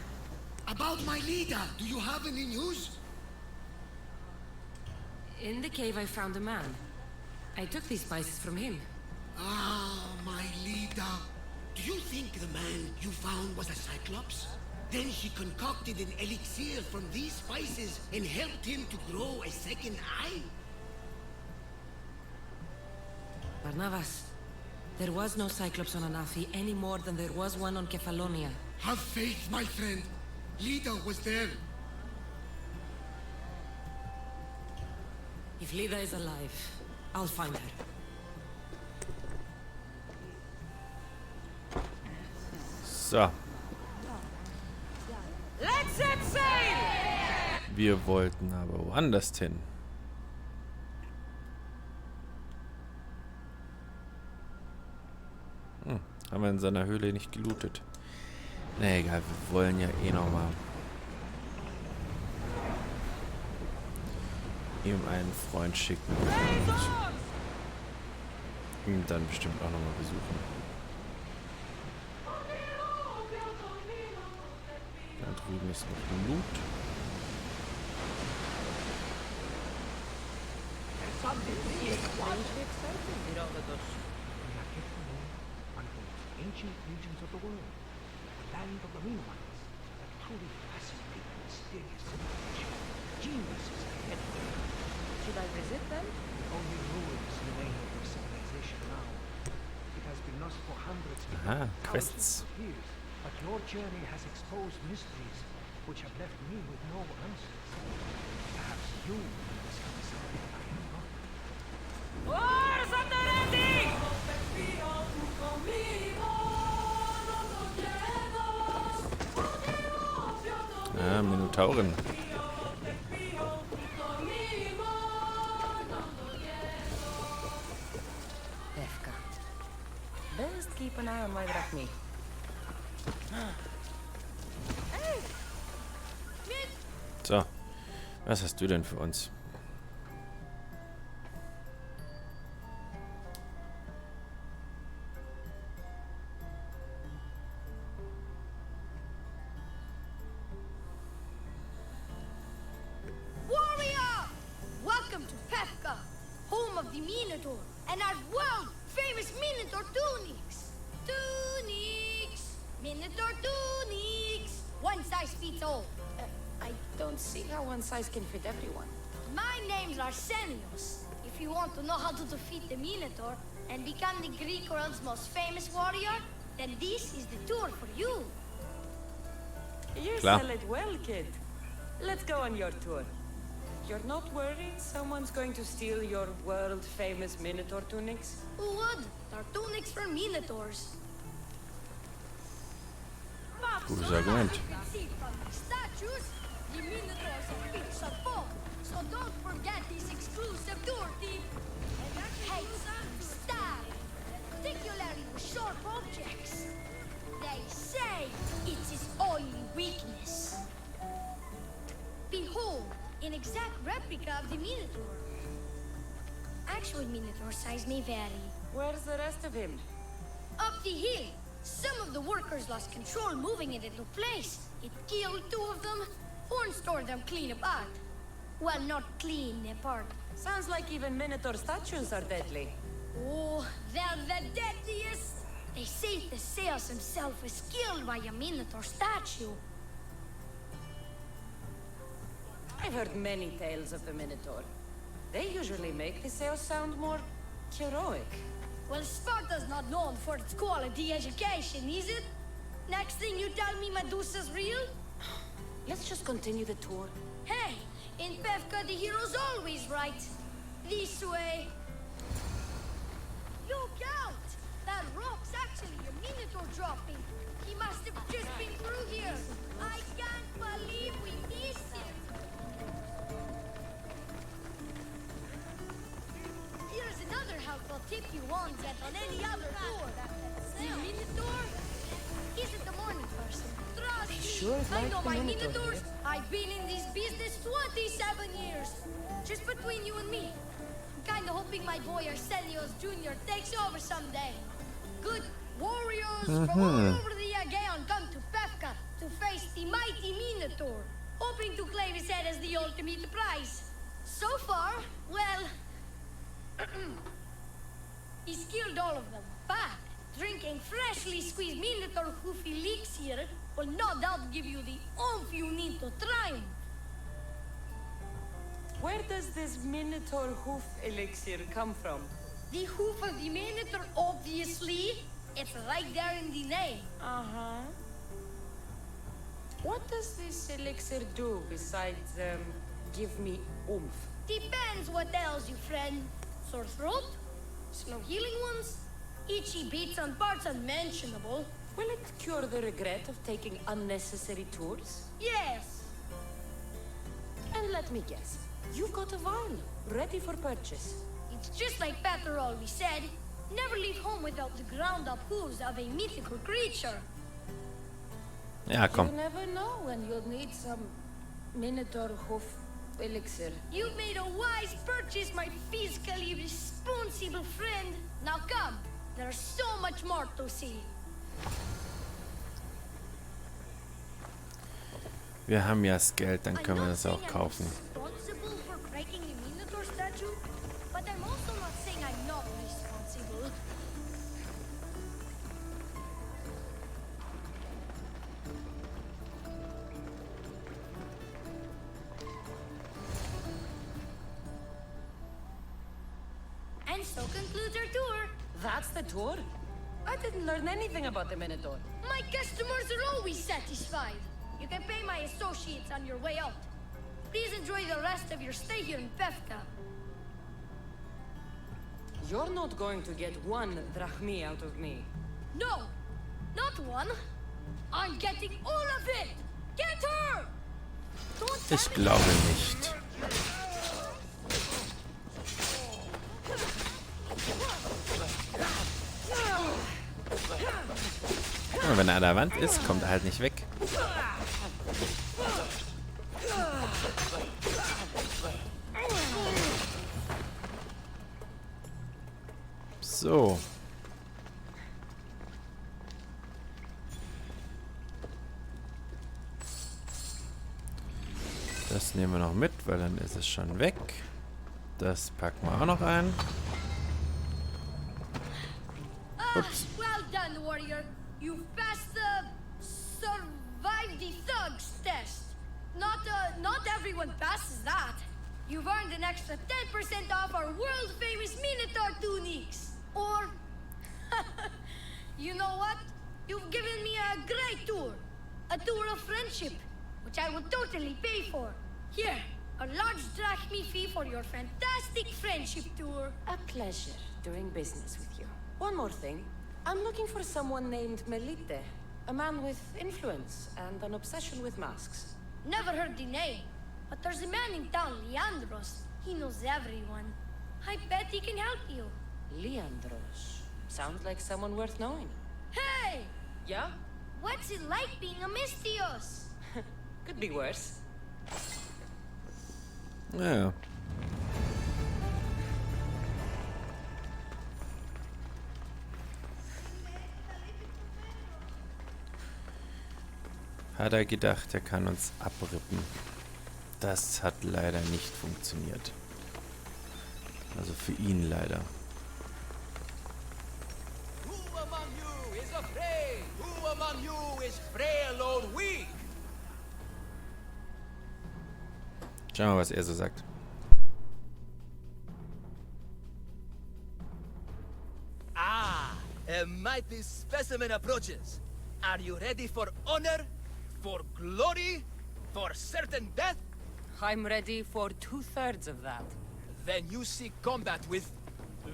About my leader, do you have any news? In the cave I found a man. I took these spices from him. Ah, my leader. Do you think the man you found was a Cyclops? Then she concocted an elixir from these spices and helped him to grow a second eye? Barnabas, There was no Cyclops on Anafi any more than there was one on Kefalonia. Have faith, my friend. Lida was there. If Lida is alive, I'll find her. So. Let's set sail! Wir wollten aber woanders hin. Haben wir in seiner Höhle nicht gelootet. Na egal, wir wollen ja eh nochmal ihm einen Freund schicken und ihn dann bestimmt auch nochmal besuchen. Da drüben ist noch ein Loot. Ancient regions of the world, the land of the Meanwhiles, that truly fascinating and mysterious civilization. Geniuses ahead of them. Should I visit them? Only ruins remain of their civilization now. It has been lost for hundreds of thousands of years, but your journey has exposed mysteries which have left me with no answers. Perhaps you will discover something I am not. Wars at the ready! Ah, Minotauren. Defka. Best keep an eye on my Drachmi. So, was hast du denn für uns? And our world-famous Minotaur tunics! Tunics! Minotaur tunics! One size fits all. I don't see how one size can fit everyone. My name's Arsenios. If you want to know how to defeat the Minotaur and become the Greek world's most famous warrior, then this is the tour for you. You sell it well, kid. Let's go on your tour. You're not worried someone's going to steal your world-famous Minotaur tunics? Who would? They're tunics for Minotaurs. Gutes Argument. You can see from the statues, the Minotaurs are bits of bone. So don't forget this exclusive tour team. Hates stab, particularly with sharp objects. They say it's his only weakness. Behold, an exact replica of the Minotaur. Actual Minotaur size may vary. Where's the rest of him? Up the hill. Some of the workers lost control moving it into place. It killed 2 of them, Horn stored them clean apart. Well, not clean apart. Sounds like even Minotaur statues are deadly. Oh, they're the deadliest. They say Theseus himself was killed by a Minotaur statue. I've heard many tales of the Minotaur. They usually make Theseus sound more heroic. Well, Sparta's not known for its quality education, is it? Next thing you tell me Medusa's real? Let's just continue the tour. Hey, in Pevka the hero's always right. This way. Look out! That rock's actually a Minotaur dropping. He must have just been through here. I can't believe we missed him. Here's another helpful tip you won't get on any other tour. The Minotaur isn't a morning person. Trust me, sure I know like my the Minotaur Minotaurs. here. I've been in this business 27 years. Just between you and me. I'm kinda hoping my boy Arsenios Jr. takes over someday. Good warriors from all over the Aegean come to Pevka to face the mighty Minotaur, hoping to claim his head as the ultimate prize. So far, well, he's killed all of them, but drinking freshly squeezed Minotaur hoof elixir will no doubt give you the oomph you need to triumph. Where does this Minotaur hoof elixir come from? The hoof of the Minotaur, obviously. It's right there in the name. Uh-huh. What does this elixir do besides, give me oomph? Depends what ails you, friend. Sore throat? Slow healing ones? Itchy bits on parts unmentionable? Will it cure the regret of taking unnecessary tours? Yes. And let me guess, you've got a vial, ready for purchase. It's just like Pater always said. Never leave home without the ground-up hooves of a mythical creature. Ja, komm. You never know when you'll need some Minotaur hoof elixir. You've made a wise purchase, my fiscally responsible friend. Now come, there's so much more to see. Wir haben ja das Geld, dann können wir das auch kaufen. Responsible for breaking the Minotaur statue, but I'm also not saying I'm not responsible. And so concludes our tour. That's the tour? I didn't learn anything about the Minotaur. My customers are always satisfied. You can pay my associates on your way out. Please enjoy the rest of your stay here in Pefka. You're not going to get one drachmi out of me. No, not one. I'm getting all of it. Get her! Ich glaube nicht. Ja, wenn er an der Wand ist, kommt er halt nicht weg. So. Das nehmen wir noch mit, weil dann ist es schon weg. Das packen wir auch noch ein. Ups. Well done, warrior. You've passed the survive the thugs test. Not everyone passes that. You've earned an extra 10% off our world-famous Minotaur tunics. Or, you know what? You've given me a great tour. A tour of friendship, which I will totally pay for. Here, a large drachmi fee for your fantastic friendship tour. A pleasure doing business with you. One more thing. I'm looking for someone named Melite. A man with influence and an obsession with masks. Never heard the name, but there's a man in town, Leandros. He knows everyone. I bet he can help you. Leandros. Sounds like someone worth knowing. Hey! Yeah? What's it like being a Mystios? Could be worse. Ja. Hat er gedacht, er kann uns abrippen. Das hat leider nicht funktioniert. Also für ihn leider. Who among you is afraid? Who among you is frail or weak? Schauen wir mal, was er so sagt. Ah, a mighty specimen approaches. Are you ready for honor? For glory? For certain death? I'm ready for 2/3 of that. Then you seek combat with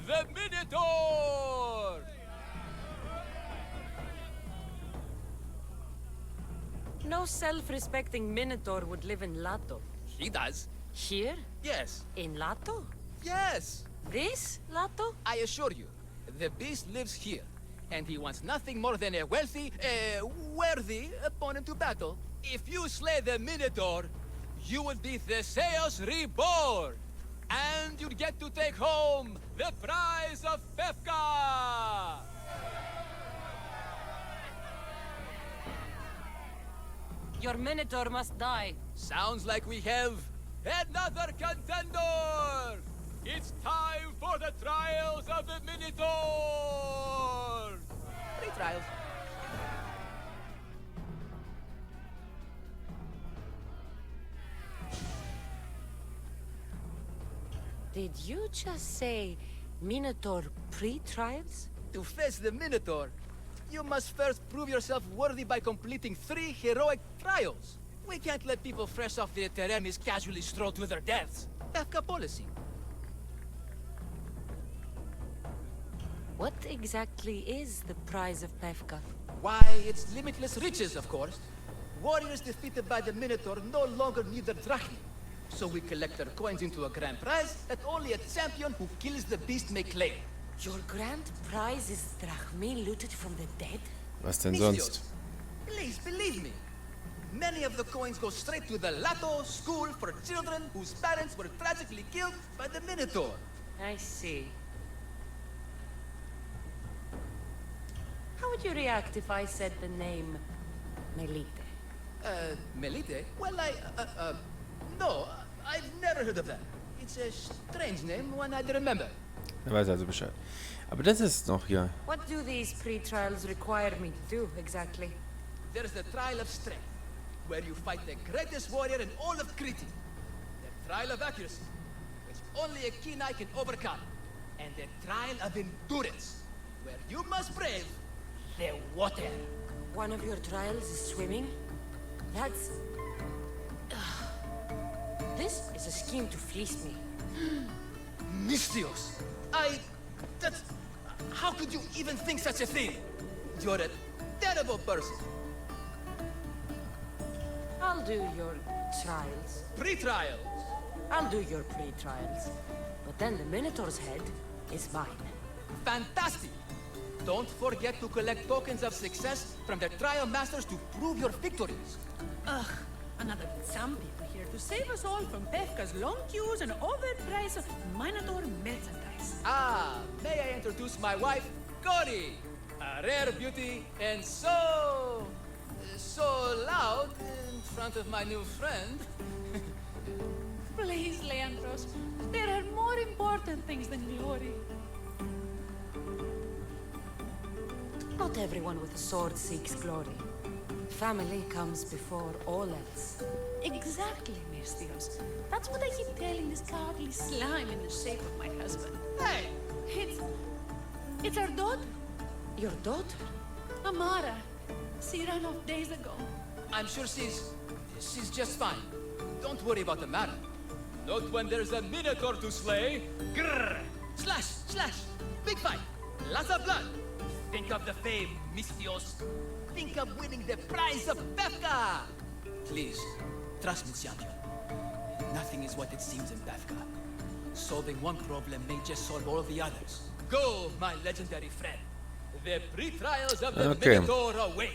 the Minotaur! No self-respecting Minotaur would live in Lato. He does. Here? Yes. In Lato? Yes. This Lato? I assure you, the beast lives here, and he wants nothing more than a wealthy, worthy opponent to battle. If you slay the Minotaur, you will be Theseus reborn, and you'll get to take home the prize of Pefka! Your Minotaur must die. Sounds like we have another contender! It's time for the trials of the Minotaur! 3 trials. Did you just say Minotaur pre-trials? To face the Minotaur, you must first prove yourself worthy by completing 3 heroic trials. We can't let people fresh off the Teremis casually stroll to their deaths. Befka policy. What exactly is the prize of Befka? Why, it's limitless riches, of course. Warriors defeated by the Minotaur no longer need their drachmi. So we collect their coins into a grand prize that only a champion who kills the beast may claim. Your grand prize is drachmi looted from the dead? Was denn sonst? Please believe me. Many of the coins go straight to the Lato school for children whose parents were tragically killed by the Minotaur. I see. How would you react if I said the name Melite? Melite? Well, no, I've never heard of that. It's a strange name, one I'd remember. Er weiß also Bescheid. Aber das ist noch hier. What do these pre-trials require me to do, exactly? There's the trial of strength, where you fight the greatest warrior in all of Crete. The trial of accuracy, which only a keen eye can overcome. And the trial of endurance, where you must brave the water. One of your trials is swimming? That's... This is a scheme to fleece me. Mystios! That's... How could you even think such a thing? You're a terrible person. I'll do your trials. Pre-trials. I'll do your pre-trials. But then the Minotaur's head is mine. Fantastic! Don't forget to collect tokens of success from the trial masters to prove your victories. Ugh, another zombie here to save us all from Befka's long queues and overpriced Minotaur merchandise. Ah, may I introduce my wife, Cody? A rare beauty and so loud in front of my new friend. Please, Leandros, there are more important things than glory. Not everyone with a sword seeks glory. Family comes before all else. Exactly, Mystios. That's what I keep telling this cowardly slime in the shape of my husband. Hey! It's our daughter. Your daughter? Amara. She ran off days ago. I'm sure she's just fine. Don't worry about the matter. Not when there's a Minotaur to slay. Grrr! Slash! Slash! Big fight! Lots of blood! Think of the fame, Mystios. Think of winning the prize of Befka! Please, trust me, champion. Nothing is what it seems in Befka. Solving one problem may just solve all the others. Go, my legendary friend. The pre-trials of the Minotaur await.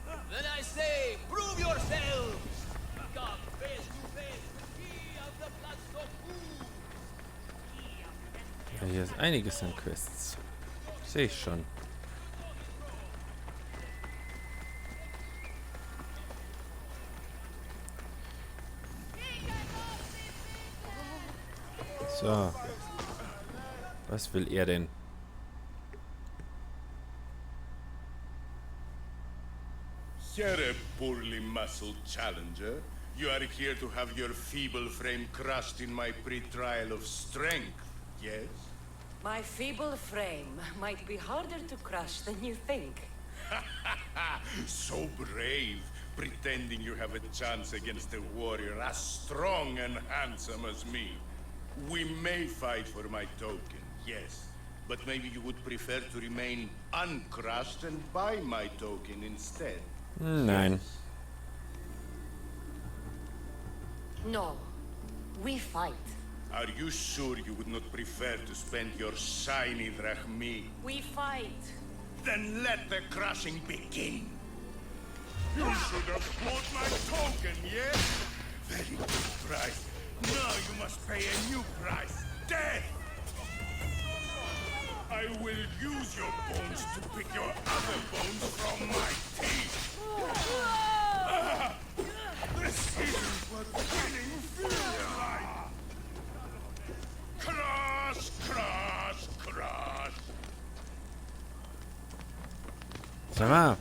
Then I say, prove yourselves! Come face to face with me of the blood-soaked Ja, hier ist einiges an Quests. Sehe ich schon. So. Was will er denn? Here, a poorly muscled challenger. You are here to have your feeble frame crushed in my pre-trial of strength, yes? My feeble frame might be harder to crush than you think. So brave, pretending you have a chance against a warrior as strong and handsome as me. We may fight for my token, yes, but maybe you would prefer to remain uncrushed and buy my token instead. Nein. No, we fight. Are you sure you would not prefer to spend your shiny drachmi? We fight. Then let the crushing begin. You should have bought my token, yes? Very good price. Now you must pay a new price. Death! I will use your bones to pick your other bones from my teeth. This isn't what winning feels like. Crush, crush, crush. Sag mal.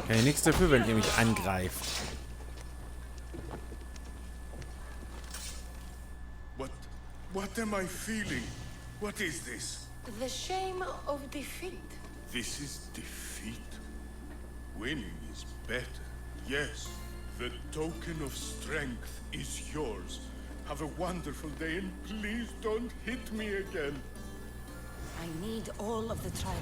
Kann ich nichts dafür, wenn ihr mich angreift. What am I feeling? What is this? The shame of defeat. This is defeat? Winning is better. Yes, the token of strength is yours. Have a wonderful day and please don't hit me again. I need all of the tribe.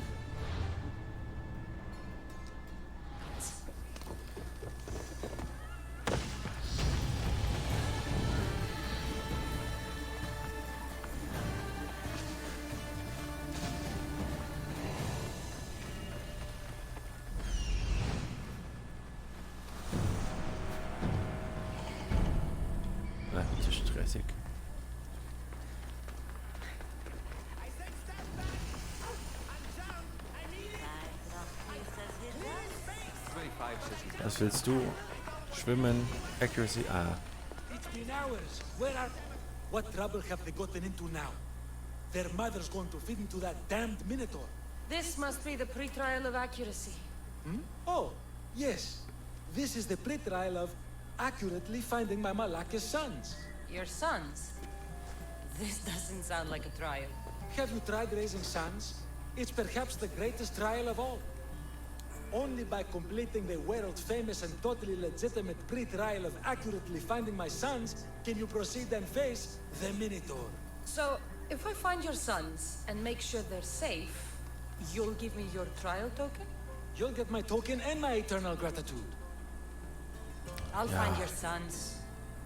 Zu stressig. Was willst du? Schwimmen, Accuracy, It's been hours. Where are... What trouble have they gotten into now? Their mother's going to feed into that damned Minotaur. This must be the pre-trial of accuracy. Hmm? Oh, yes. This is the pre-trial of accurately finding my Malaka's sons. Your sons? This doesn't sound like a trial. Have you tried raising sons? It's perhaps the greatest trial of all. Only by completing the world-famous and totally legitimate pre-trial of accurately finding my sons can you proceed and face the Minotaur. So, if I find your sons and make sure they're safe, you'll give me your trial token? You'll get my token and my eternal gratitude. I'll find your sons.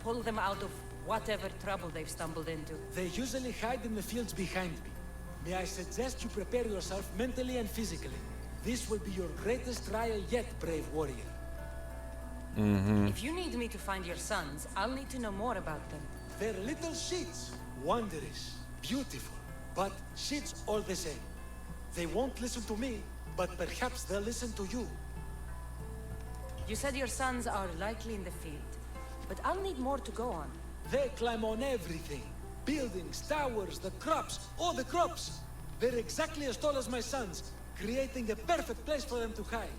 Pull them out of whatever trouble they've stumbled into. They usually hide in the fields behind me. May I suggest you prepare yourself mentally and physically. This will be your greatest trial yet, brave warrior. If you need me to find your sons, I'll need to know more about them. They're little shits. Wondrous. Beautiful. But shits all the same. They won't listen to me, but perhaps they'll listen to you. You said your sons are likely in the field, but I'll need more to go on. They climb on everything. Buildings, towers, the crops, all the crops. They're exactly as tall as my sons, creating a perfect place for them to hide.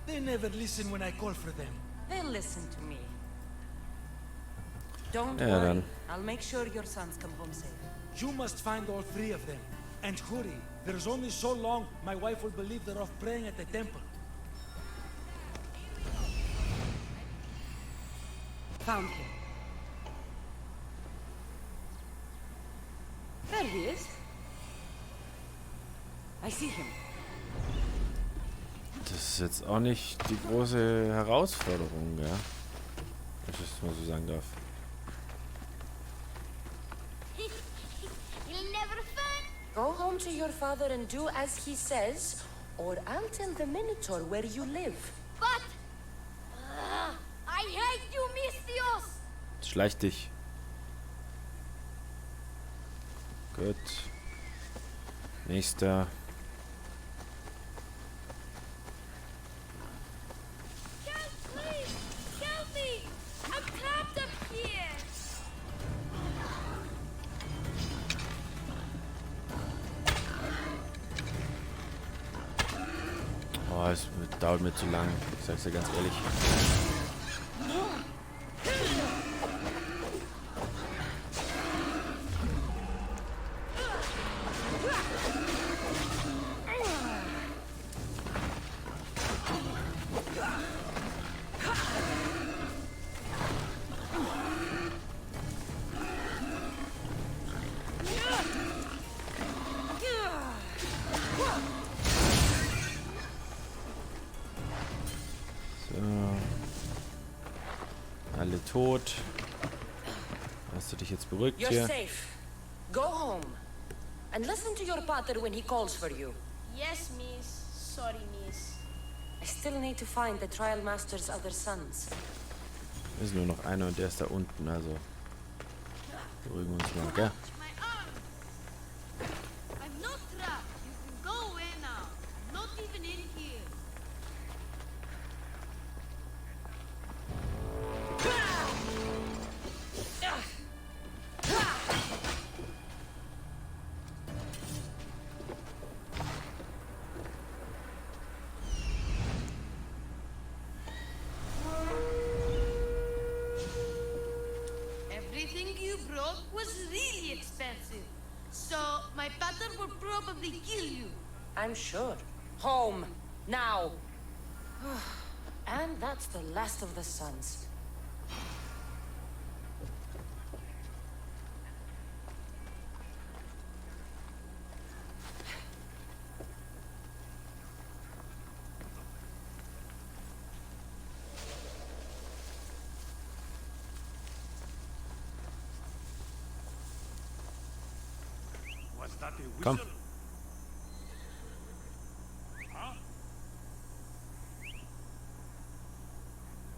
They never listen when I call for them. They'll listen to me. Don't worry. I'll make sure your sons come home safe. You must find all three of them. And hurry. There's only so long my wife will believe they're off praying at the temple. Found him. There he is. I see him. Das ist jetzt auch nicht die große Herausforderung, ja. Wenn ich das mal so sagen darf. He'll never find. Go home to your father and do as he says, or I'll tell the Minotaur where you live. But I hate you, Mistios. Schleich dich. Gut. Nächster. Help, please! Help me! I'm trapped up here! Oh, es dauert mir zu lang. Ich sag's dir ganz ehrlich. Alle tot. Hast du dich jetzt beruhigt You're hier? safe. Go home. And listen to your pater when he calls for you. Yes, miss. Sorry, miss. I still need to find the trial master's other sons. Ist nur noch einer und der ist da unten, also beruhigen wir uns mal, gell? My arm. I'm not trapped. You can go away now. I'm not even in here. was really expensive. So my father would probably kill you. I'm sure. Home. Now. And that's the last of the sons. Was that a whistle? Komm. Huh?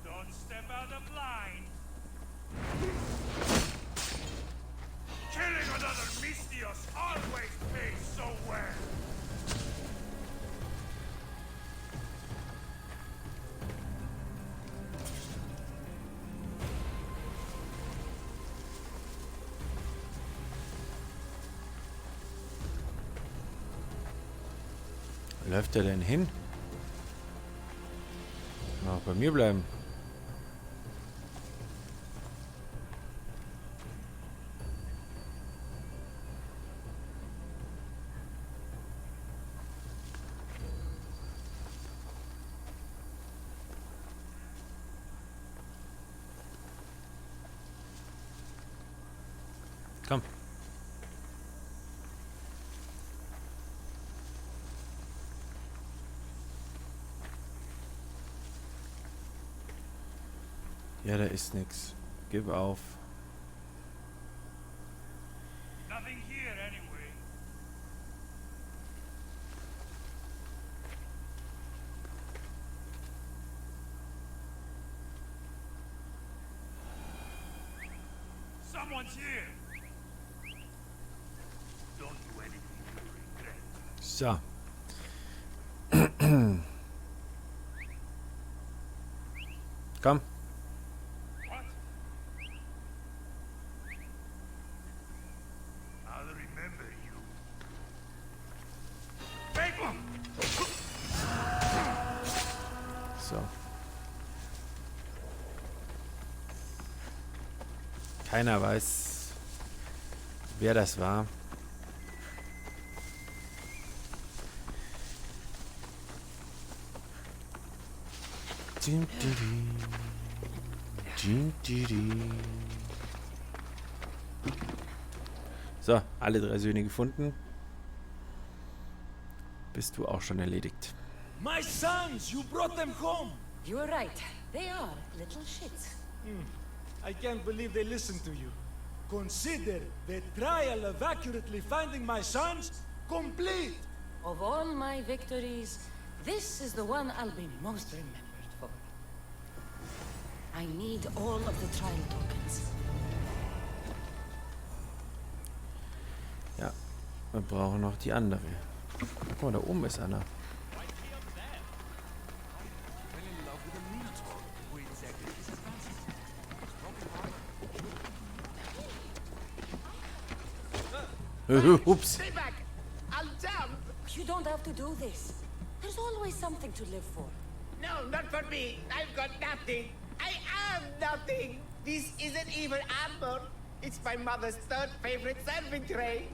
Don't step out of line. Killing another Mistios always pays so well. Wo läuft der denn hin? Noch bei mir bleiben. Komm. Ja, da ist nix. Gib auf. Nothing here anyway. Someone's here. Don't do anything you regret. So. Komm. What? I'll remember you. Paper! So. Keiner weiß, wer das war. So, alle 3 Söhne gefunden. Bist du auch schon erledigt. My sons, you brought them home. You were right. They are little shits. I can't believe they listened to you. Consider the trial of accurately finding my sons complete. Of all my victories, this is the one I'll be most remembered for. I need all of the trial tokens. Ja, wir brauchen noch die andere. Guck mal, da oben ist Anna. Ups. Stay back! I'll jump! You don't have to do this. There's always something to live for. No, not for me. I've got nothing. I am nothing. This isn't even armor. It's my mother's 3rd favorite serving tray.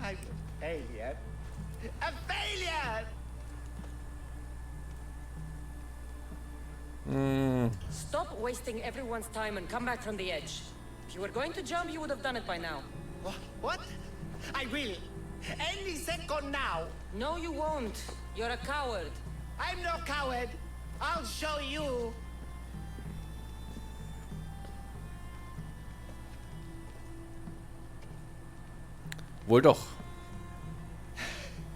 I'm a failure. A failure! Stop wasting everyone's time and come back from the edge. If you were going to jump, you would have done it by now. What? I will. Any second now. No, you won't. You're a coward. I'm no coward. I'll show you. Wohl doch.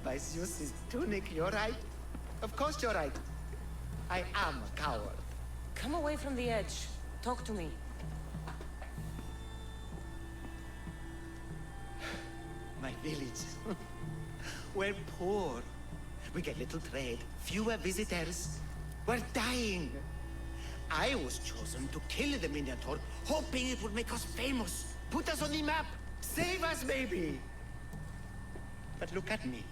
By Zeus's tunic, you're right. Of course you're right. I am a coward. Come away from the edge. Talk to me. My village. We're poor. We get little trade, fewer visitors. We're dying. I was chosen to kill the Minotaur, hoping it would make us famous, put us on the map, save us maybe. But look at me.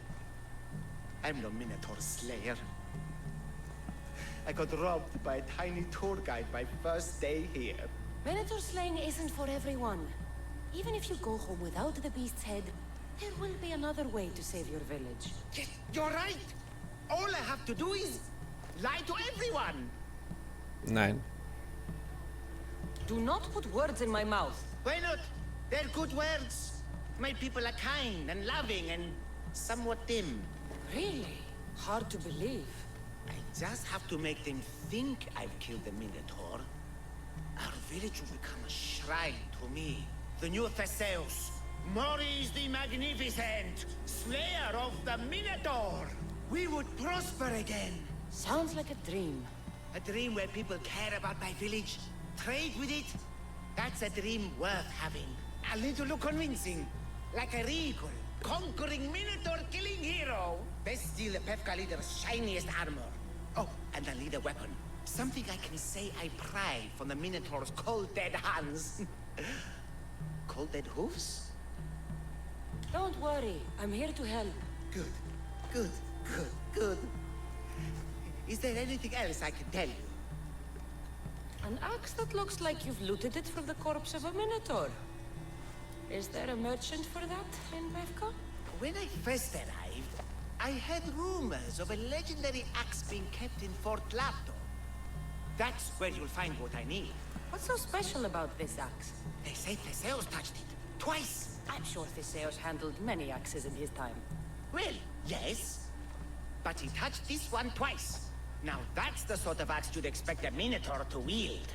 I'm no Minotaur slayer. I got robbed by a tiny tour guide my first day here. Minotaur slaying isn't for everyone. Even if you go home without the beast's head, there will be another way to save your village. Yes, you're right. All I have to do is lie to everyone. Nein. Do not put words in my mouth. Why not? They're good words. My people are kind and loving and somewhat dim. Really? Hard to believe. I just have to make them think I've killed the Minotaur. Our village will become a shrine to me, the new Theseus, Maurice the Magnificent, slayer of the Minotaur. We would prosper again. Sounds like a dream. A dream where people care about my village, trade with it. That's a dream worth having. I'll need to look convincing, like a regal, conquering Minotaur-killing hero. Best steal the Pefka leader's shiniest armor. Oh, and I'll need a weapon. Something I can say I pry from the Minotaur's cold dead hands. Cold dead hoofs? Don't worry, I'm here to help. Good, good, good, good. Is there anything else I can tell you? An axe that looks like you've looted it from the corpse of a Minotaur. Is there a merchant for that in Pefka? When I first arrived, I heard rumors of a legendary axe being kept in Fort Lapto. That's where you'll find what I need. What's so special about this axe? They say Theseus touched it. Twice. I'm sure Theseus handled many axes in his time. Well, yes. But he touched this one twice. Now that's the sort of axe you'd expect a Minotaur to wield.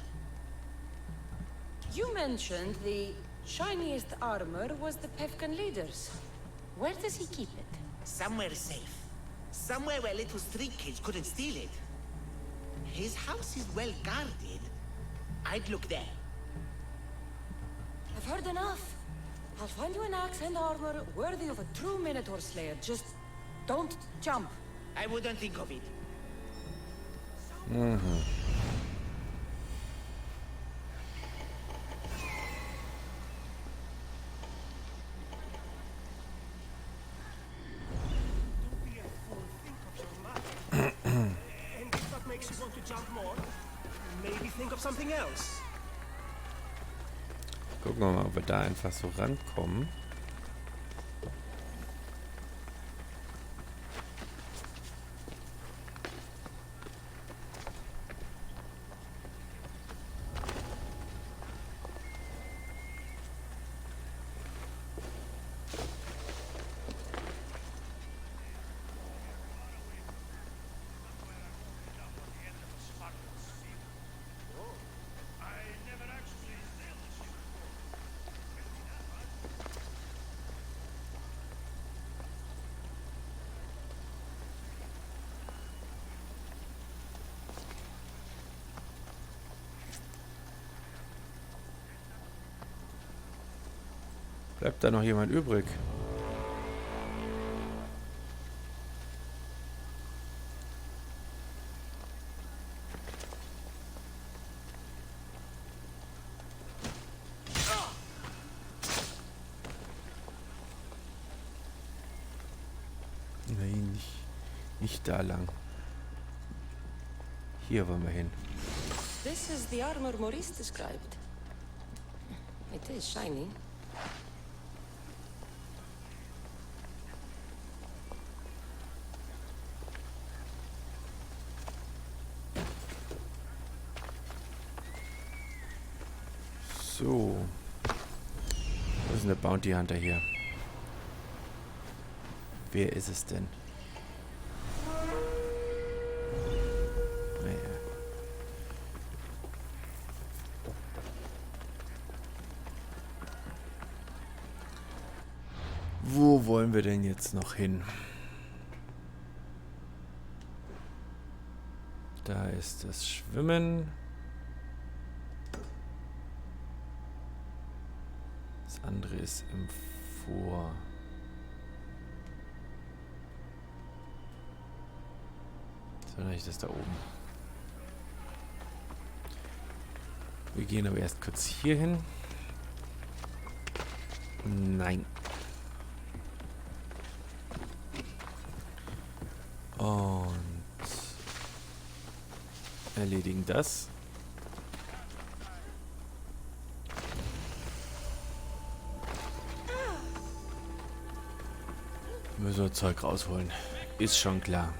You mentioned the shiniest armor was the Pefkan leader's. Where does he keep it? Somewhere safe. Somewhere where little street kids couldn't steal it. His house is well guarded. I'd look there. I've heard enough. I'll find you an axe and armor worthy of a true Minotaur slayer. Just don't jump. I wouldn't think of it. Mhm. And if that makes you want to jump more, maybe think of something else. Gucken wir mal, ob wir da einfach so rankommen. Bleibt da noch jemand übrig? Nein, nicht da lang. Hier wollen wir hin. This is the armor Maurice described. It is shiny. So. Was ist denn der Bounty Hunter hier? Wer ist es denn? Naja. Wo wollen wir denn jetzt noch hin? Da ist das Schwimmen. Das andere ist im Vor. Sondern ist das da oben. Wir gehen aber erst kurz hier hin. Nein. Und erledigen das. Müssen wir Zeug rausholen. Ist schon klar.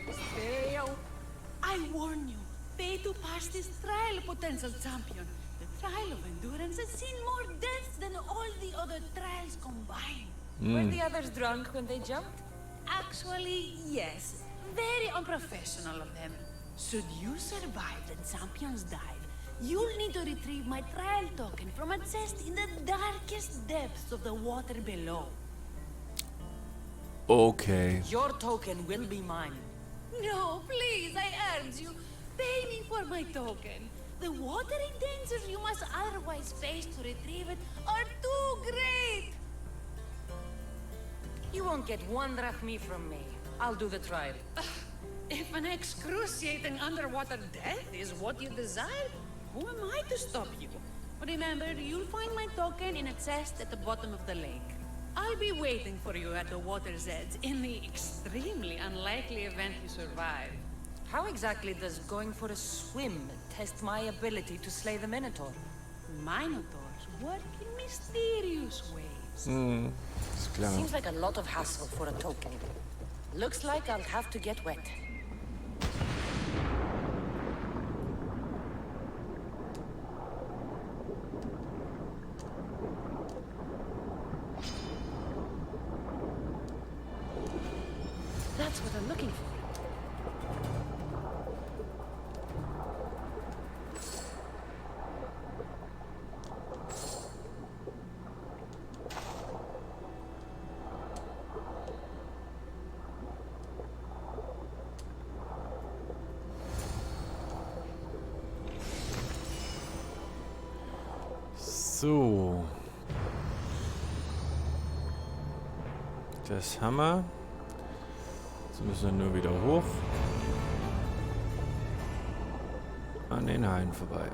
Teil, I warn you. Pay to pass this trial, potential champion. The trial of endurance has seen more deaths than all the other trials combined. Were the others drunk when they jumped? Actually, yes. Very unprofessional of them. Should you survive the champion's dive, you'll need to retrieve my trial token from a chest in the darkest depths of the water below. Okay. Your token will be mine. No, please, I urge you. Pay me for my token. The watery dangers you must otherwise face to retrieve it are too great. You won't get one drachmi from me. I'll do the trial. If an excruciating underwater death is what you desire, who am I to stop you? Remember, you'll find my token in a chest at the bottom of the lake. I'll be waiting for you at the water's edge in the extremely unlikely event you survive. How exactly does going for a swim test my ability to slay the Minotaur? Minotaurs work in mysterious ways. Ist klar. Seems like a lot of hassle for a token. Looks like I'll have to get wet. That's what I'm looking for. So. Das haben wir. Jetzt müssen wir nur wieder hoch. An den Hain vorbei.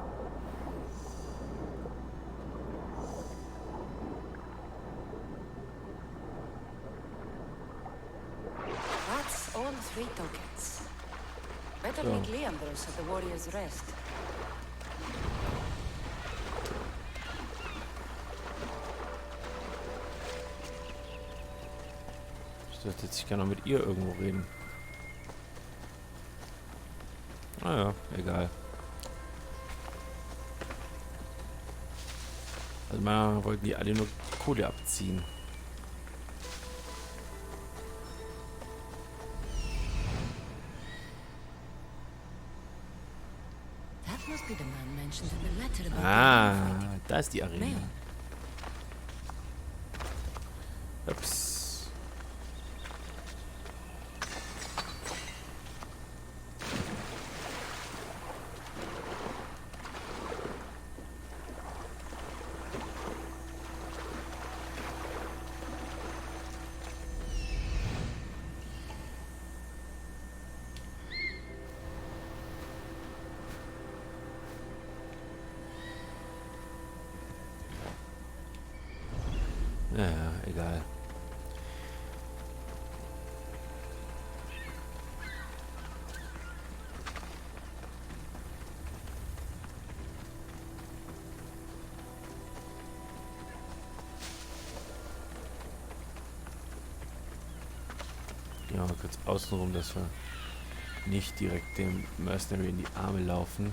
That's all 3 tokens. Better make Leandros at the warrior's rest. Ich dachte jetzt, ich kann noch mit ihr irgendwo reden. Naja, egal. Also mal wollten die alle nur Kohle abziehen. Ah, da ist die Arena. Ups. Ja, egal. Gehen wir mal kurz außen rum, dass wir nicht direkt dem Mercenary in die Arme laufen.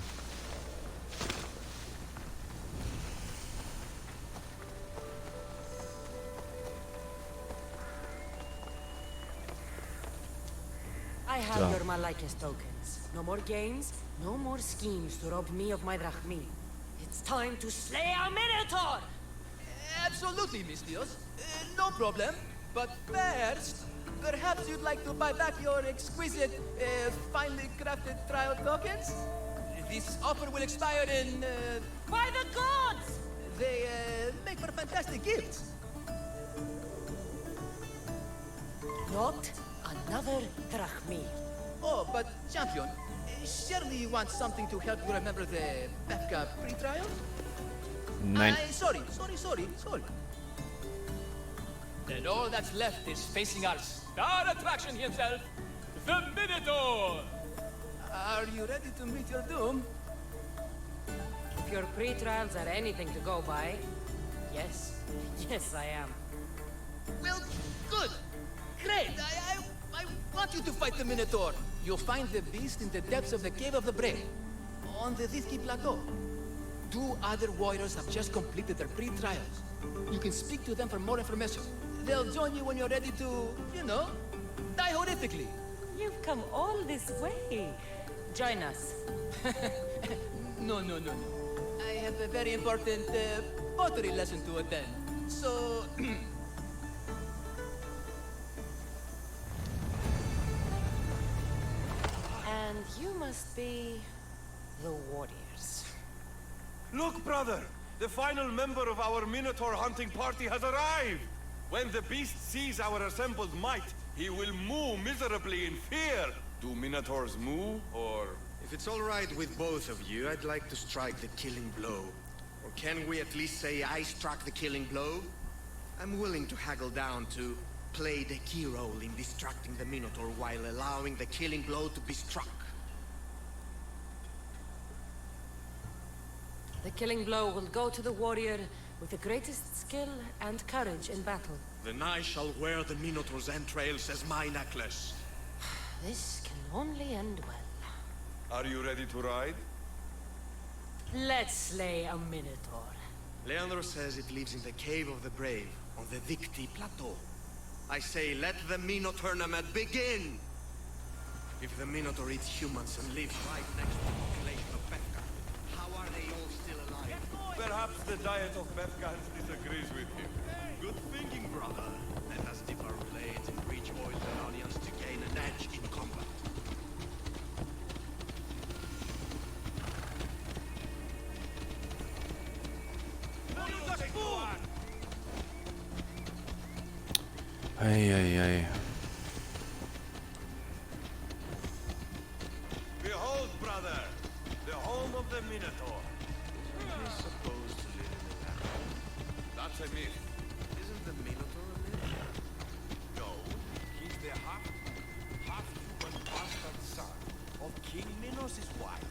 I have your Malakis tokens. No more games, no more schemes to rob me of my drachmi. It's time to slay our Minotaur! Absolutely, Miss Dios. No problem. But first, perhaps you'd like to buy back your exquisite, finely crafted trial tokens? This offer will expire in... By the gods! They make for fantastic gifts. Not another drachmi. Oh, but champion, surely you want something to help you remember the Befka pre-trial? Nein. Sorry. Then all that's left is facing our star attraction himself, the Minotaur! Are you ready to meet your doom? If your pre-trials are anything to go by, yes. Yes, I am. Well, good. Great. I want you to fight the Minotaur. You'll find the beast in the depths of the Cave of the Brave, on the Zithki Plateau. 2 other warriors have just completed their pre-trials. You can speak to them for more information. They'll join you when you're ready to, you know, die horrifically. You've come all this way. Join us. No. I have a very important pottery lesson to attend. So... And you must be the warriors. Look, brother! The final member of our Minotaur hunting party has arrived! When the beast sees our assembled might, he will moo miserably in fear. Do Minotaurs moo, or...? If it's all right with both of you, I'd like to strike the killing blow. Or can we at least say I struck the killing blow? I'm willing to haggle down to play the key role in distracting the Minotaur while allowing the killing blow to be struck. The killing blow will go to the warrior with the greatest skill and courage in battle. Then I shall wear the Minotaur's entrails as my necklace. This can only end well. Are you ready to ride? Let's slay a Minotaur. Leandro says it lives in the Cave of the Brave, on the Zithki Plateau. I say, let the Minotaur tournament begin! If the Minotaur eats humans and lives right next to the population of Bethka, how are they all still alive? Perhaps the diet of Bethkans disagrees with him. Good thinking, brother. Let us dip our blades in rich oil and onions to gain an edge in combat. Ei. Behold, brother, the home of the Minotaur. He's supposed to live in the land. That's a myth. Isn't the Minotaur a myth? No, he's the half-human bastard son of King Minos' wife.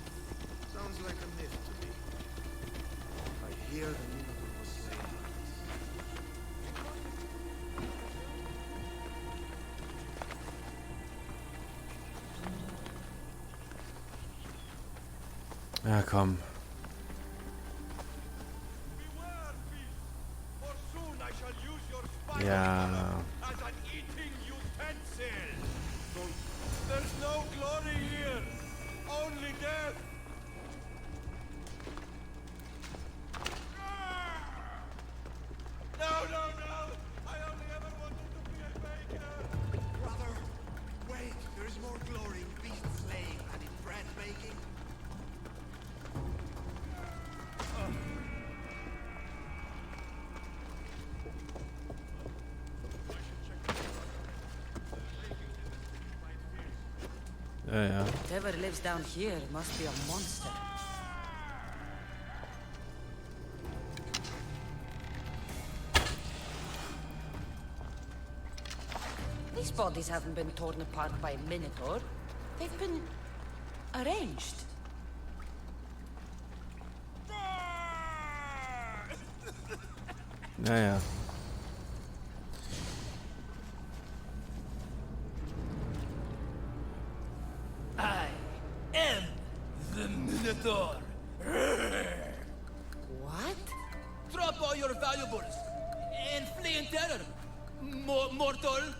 Sounds like a myth to me. I hear the Minotaur was slain by this. Ja, komm. Ja. As an eating utensil. There's no glory here, only death. No! I only ever wanted to be a baker. Brother, wait, there is more glory in beast slaying than in bread baking. Ja. Whatever lives down here must be a monster. These bodies haven't been torn apart by a Minotaur. They've been arranged. Naja. I am the Minotaur. What? Drop all your valuables and flee in terror. Mortal,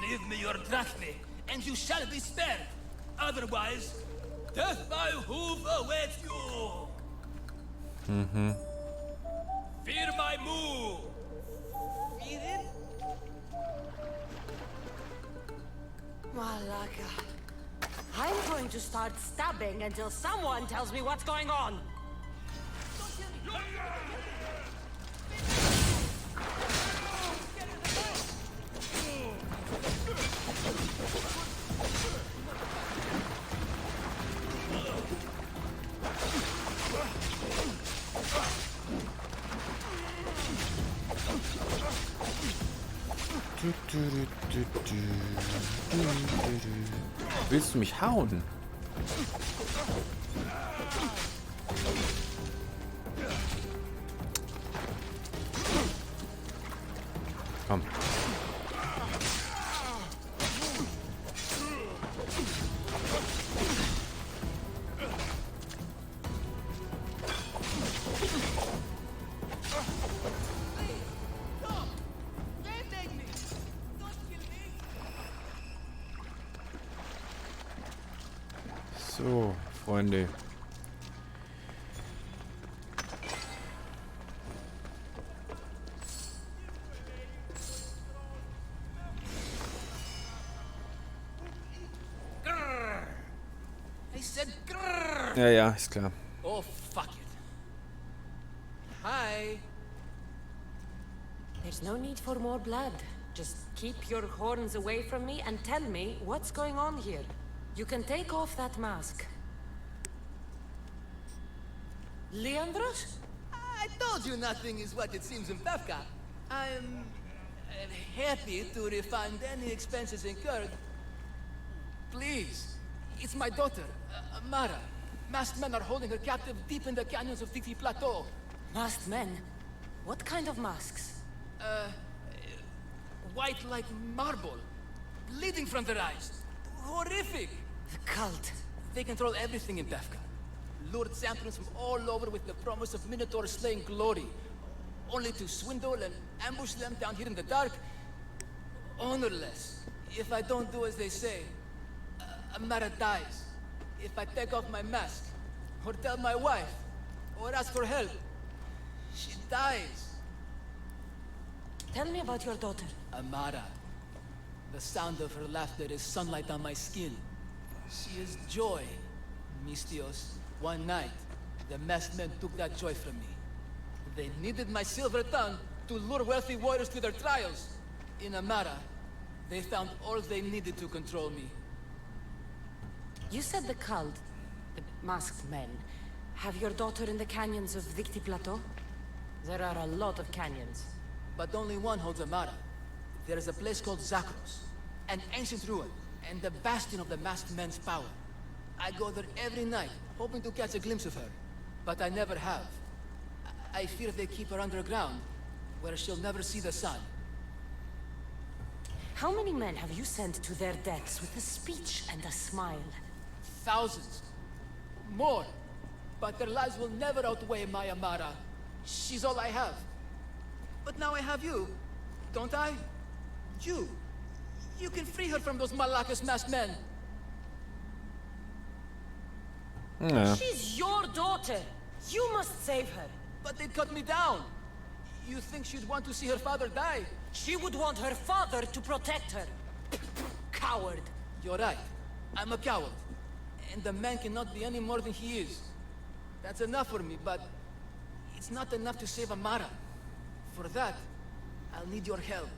leave me your drachmae, and you shall be spared. Otherwise, death by hoof awaits you. Mm-hmm. Fear my move. Fear it? Malaka. I'm going to start stabbing until someone tells me what's going on. Willst du mich hauen? So, Freunde. I said grrr. Ja, ja, ist klar. Oh, fuck it. Hi. There's no need for more blood. Just keep your horns away from me and tell me what's going on here. You can take off that mask. Leandros? I told you nothing is what it seems in Bevka. I'm happy to refund any expenses incurred. Please, it's my daughter, Mara. Masked men are holding her captive deep in the canyons of Titi Plateau. Masked men? What kind of masks? White like marble, bleeding from their eyes. Horrific! The cult. They control everything in Bevka. Lured samples from all over with the promise of Minotaur slaying glory. Only to swindle and ambush them down here in the dark. Honorless. If I don't do as they say, Amara dies. If I take off my mask, or tell my wife, or ask for help, she dies. Tell me about your daughter. Amara. The sound of her laughter is sunlight on my skin. She is joy. Mistios, one night, the masked men took that joy from me. They needed my silver tongue to lure wealthy warriors to their trials. In Amara, they found all they needed to control me. You said the cult, the masked men, have your daughter in the canyons of Victi Plateau? There are a lot of canyons. But only one holds Amara. There is a place called Zakros, an ancient ruin, and the bastion of the masked men's power. I go there every night, hoping to catch a glimpse of her, but I never have. I fear they keep her underground, where she'll never see the sun. How many men have you sent to their deaths with a speech and a smile? Thousands. More. But their lives will never outweigh my Amara. She's all I have. But now I have you, don't I? You. You can free her from those Malakas masked men. Yeah. She's your daughter. You must save her. But they cut me down. You think she'd want to see her father die? She would want her father to protect her. Coward. You're right. I'm a coward. And a man cannot be any more than he is. That's enough for me, but it's not enough to save Amara. For that, I'll need your help.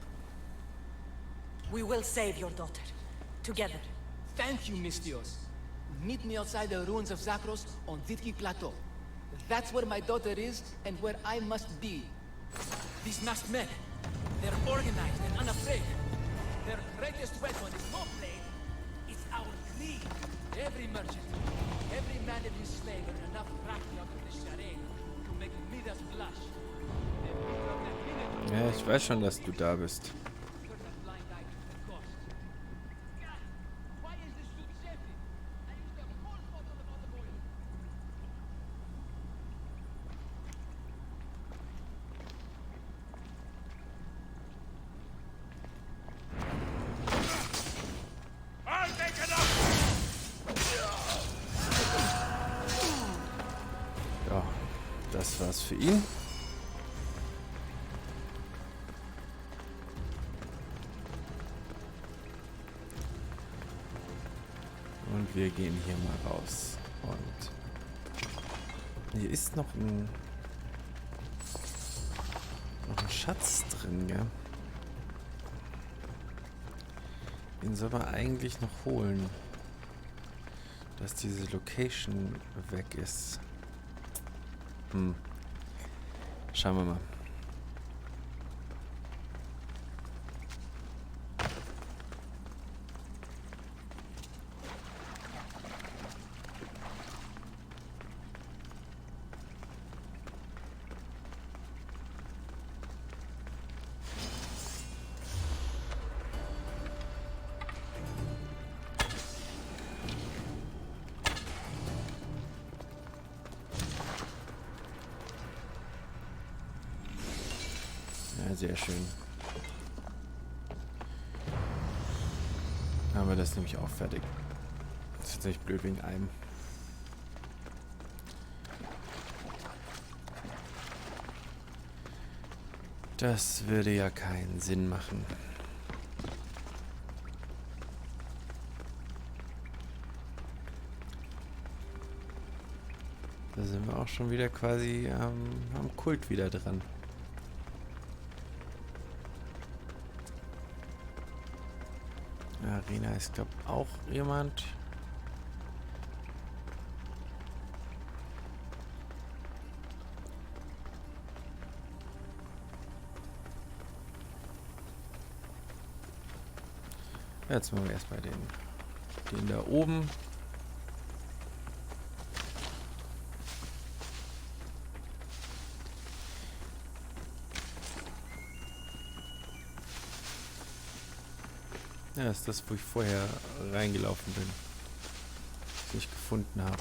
We will save your daughter. Together. Thank you, Mistios. Meet me outside the ruins of Zakros on Vitki Plateau. That's where my daughter is and where I must be. These masked men, they're organized and unafraid. Their greatest weapon is no blade, it's our greed. Every merchant, every man and his slave earn enough raki out of this charade to make Midas blush. Ja, ich weiß schon, dass du da bist. Ja, das war's für ihn. Und wir gehen hier mal raus. Und hier ist noch ein Schatz drin, ja. Den soll man eigentlich noch holen. Dass diese Location weg ist. Schauen wir mal. Ja, sehr schön. Haben wir das nämlich auch fertig. Das ist jetzt nicht blöd wegen einem. Das würde ja keinen Sinn machen. Da sind wir auch schon wieder quasi am Kult wieder dran. Arena ist, glaube ich, auch jemand. Jetzt machen wir erstmal den da oben. Ja, ist das, wo ich vorher reingelaufen bin. Was ich gefunden habe.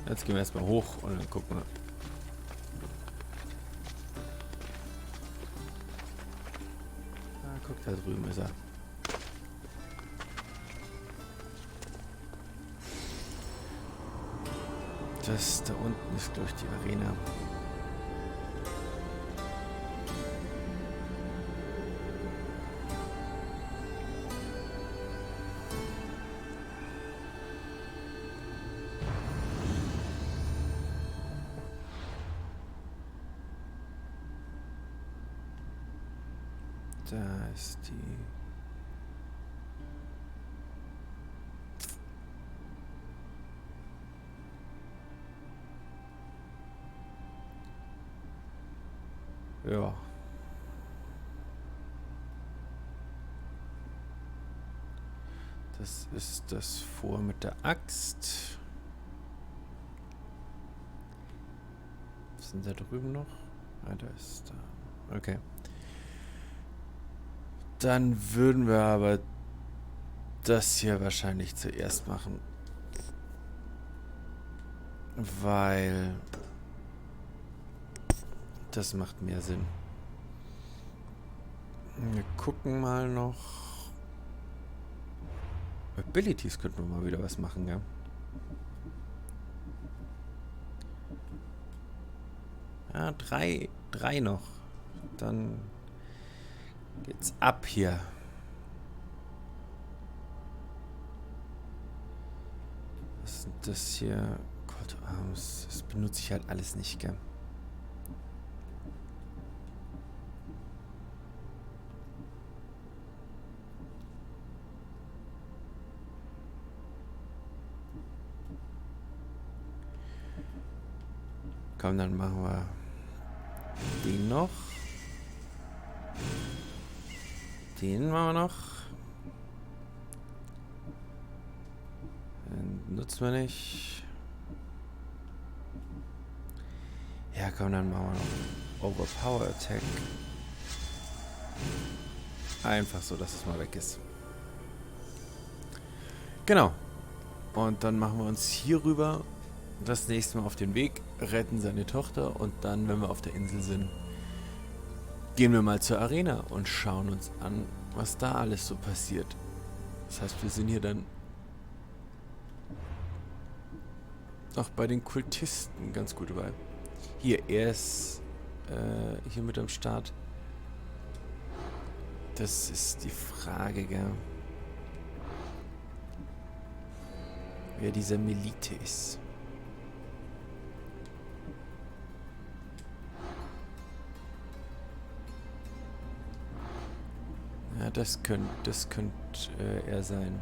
Jetzt gehen wir erstmal hoch und dann gucken wir. Ah, guck, da drüben ist er. Das da unten ist, glaube ich, die Arena. Da ist die... Ja. Das ist das Vor mit der Axt. Was sind da drüben noch? Ah, da ist da. Okay. Dann würden wir aber das hier wahrscheinlich zuerst machen. Weil das macht mehr Sinn. Wir gucken mal noch. Abilities könnten wir mal wieder was machen, ja. Ja, drei noch. Dann geht's ab hier. Was ist das hier? Call to Arms. Das benutze ich halt alles nicht, gell. Komm, dann machen wir den noch. Den machen wir noch. Den nutzen wir nicht. Ja, komm, dann machen wir noch Overpower Attack. Einfach so, dass es mal weg ist. Genau. Und dann machen wir uns hier rüber das nächste Mal auf den Weg, retten seine Tochter und dann, wenn wir auf der Insel sind, gehen wir mal zur Arena und schauen uns an, was da alles so passiert. Das heißt, wir sind hier dann auch bei den Kultisten ganz gut dabei. Hier, er ist hier mit am Start. Das ist die Frage, gell? Wer dieser Melite ist. Ja, das könnte er sein.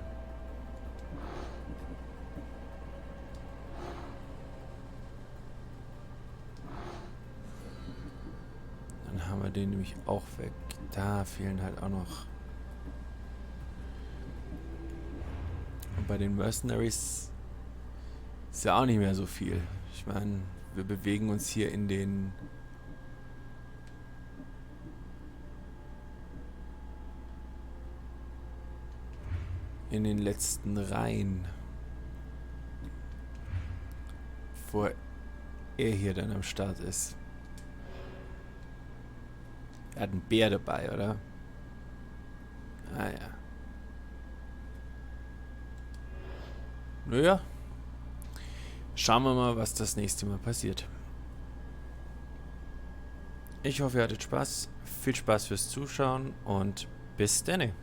Dann haben wir den nämlich auch weg. Da fehlen halt auch noch. Und bei den Mercenaries ist ja auch nicht mehr so viel. Ich meine, wir bewegen uns hier in den letzten Reihen, bevor er hier dann am Start ist. Er hat einen Bär dabei, oder? Ah ja. Naja. Schauen wir mal, was das nächste Mal passiert. Ich hoffe, ihr hattet Spaß. Viel Spaß fürs Zuschauen und bis denne.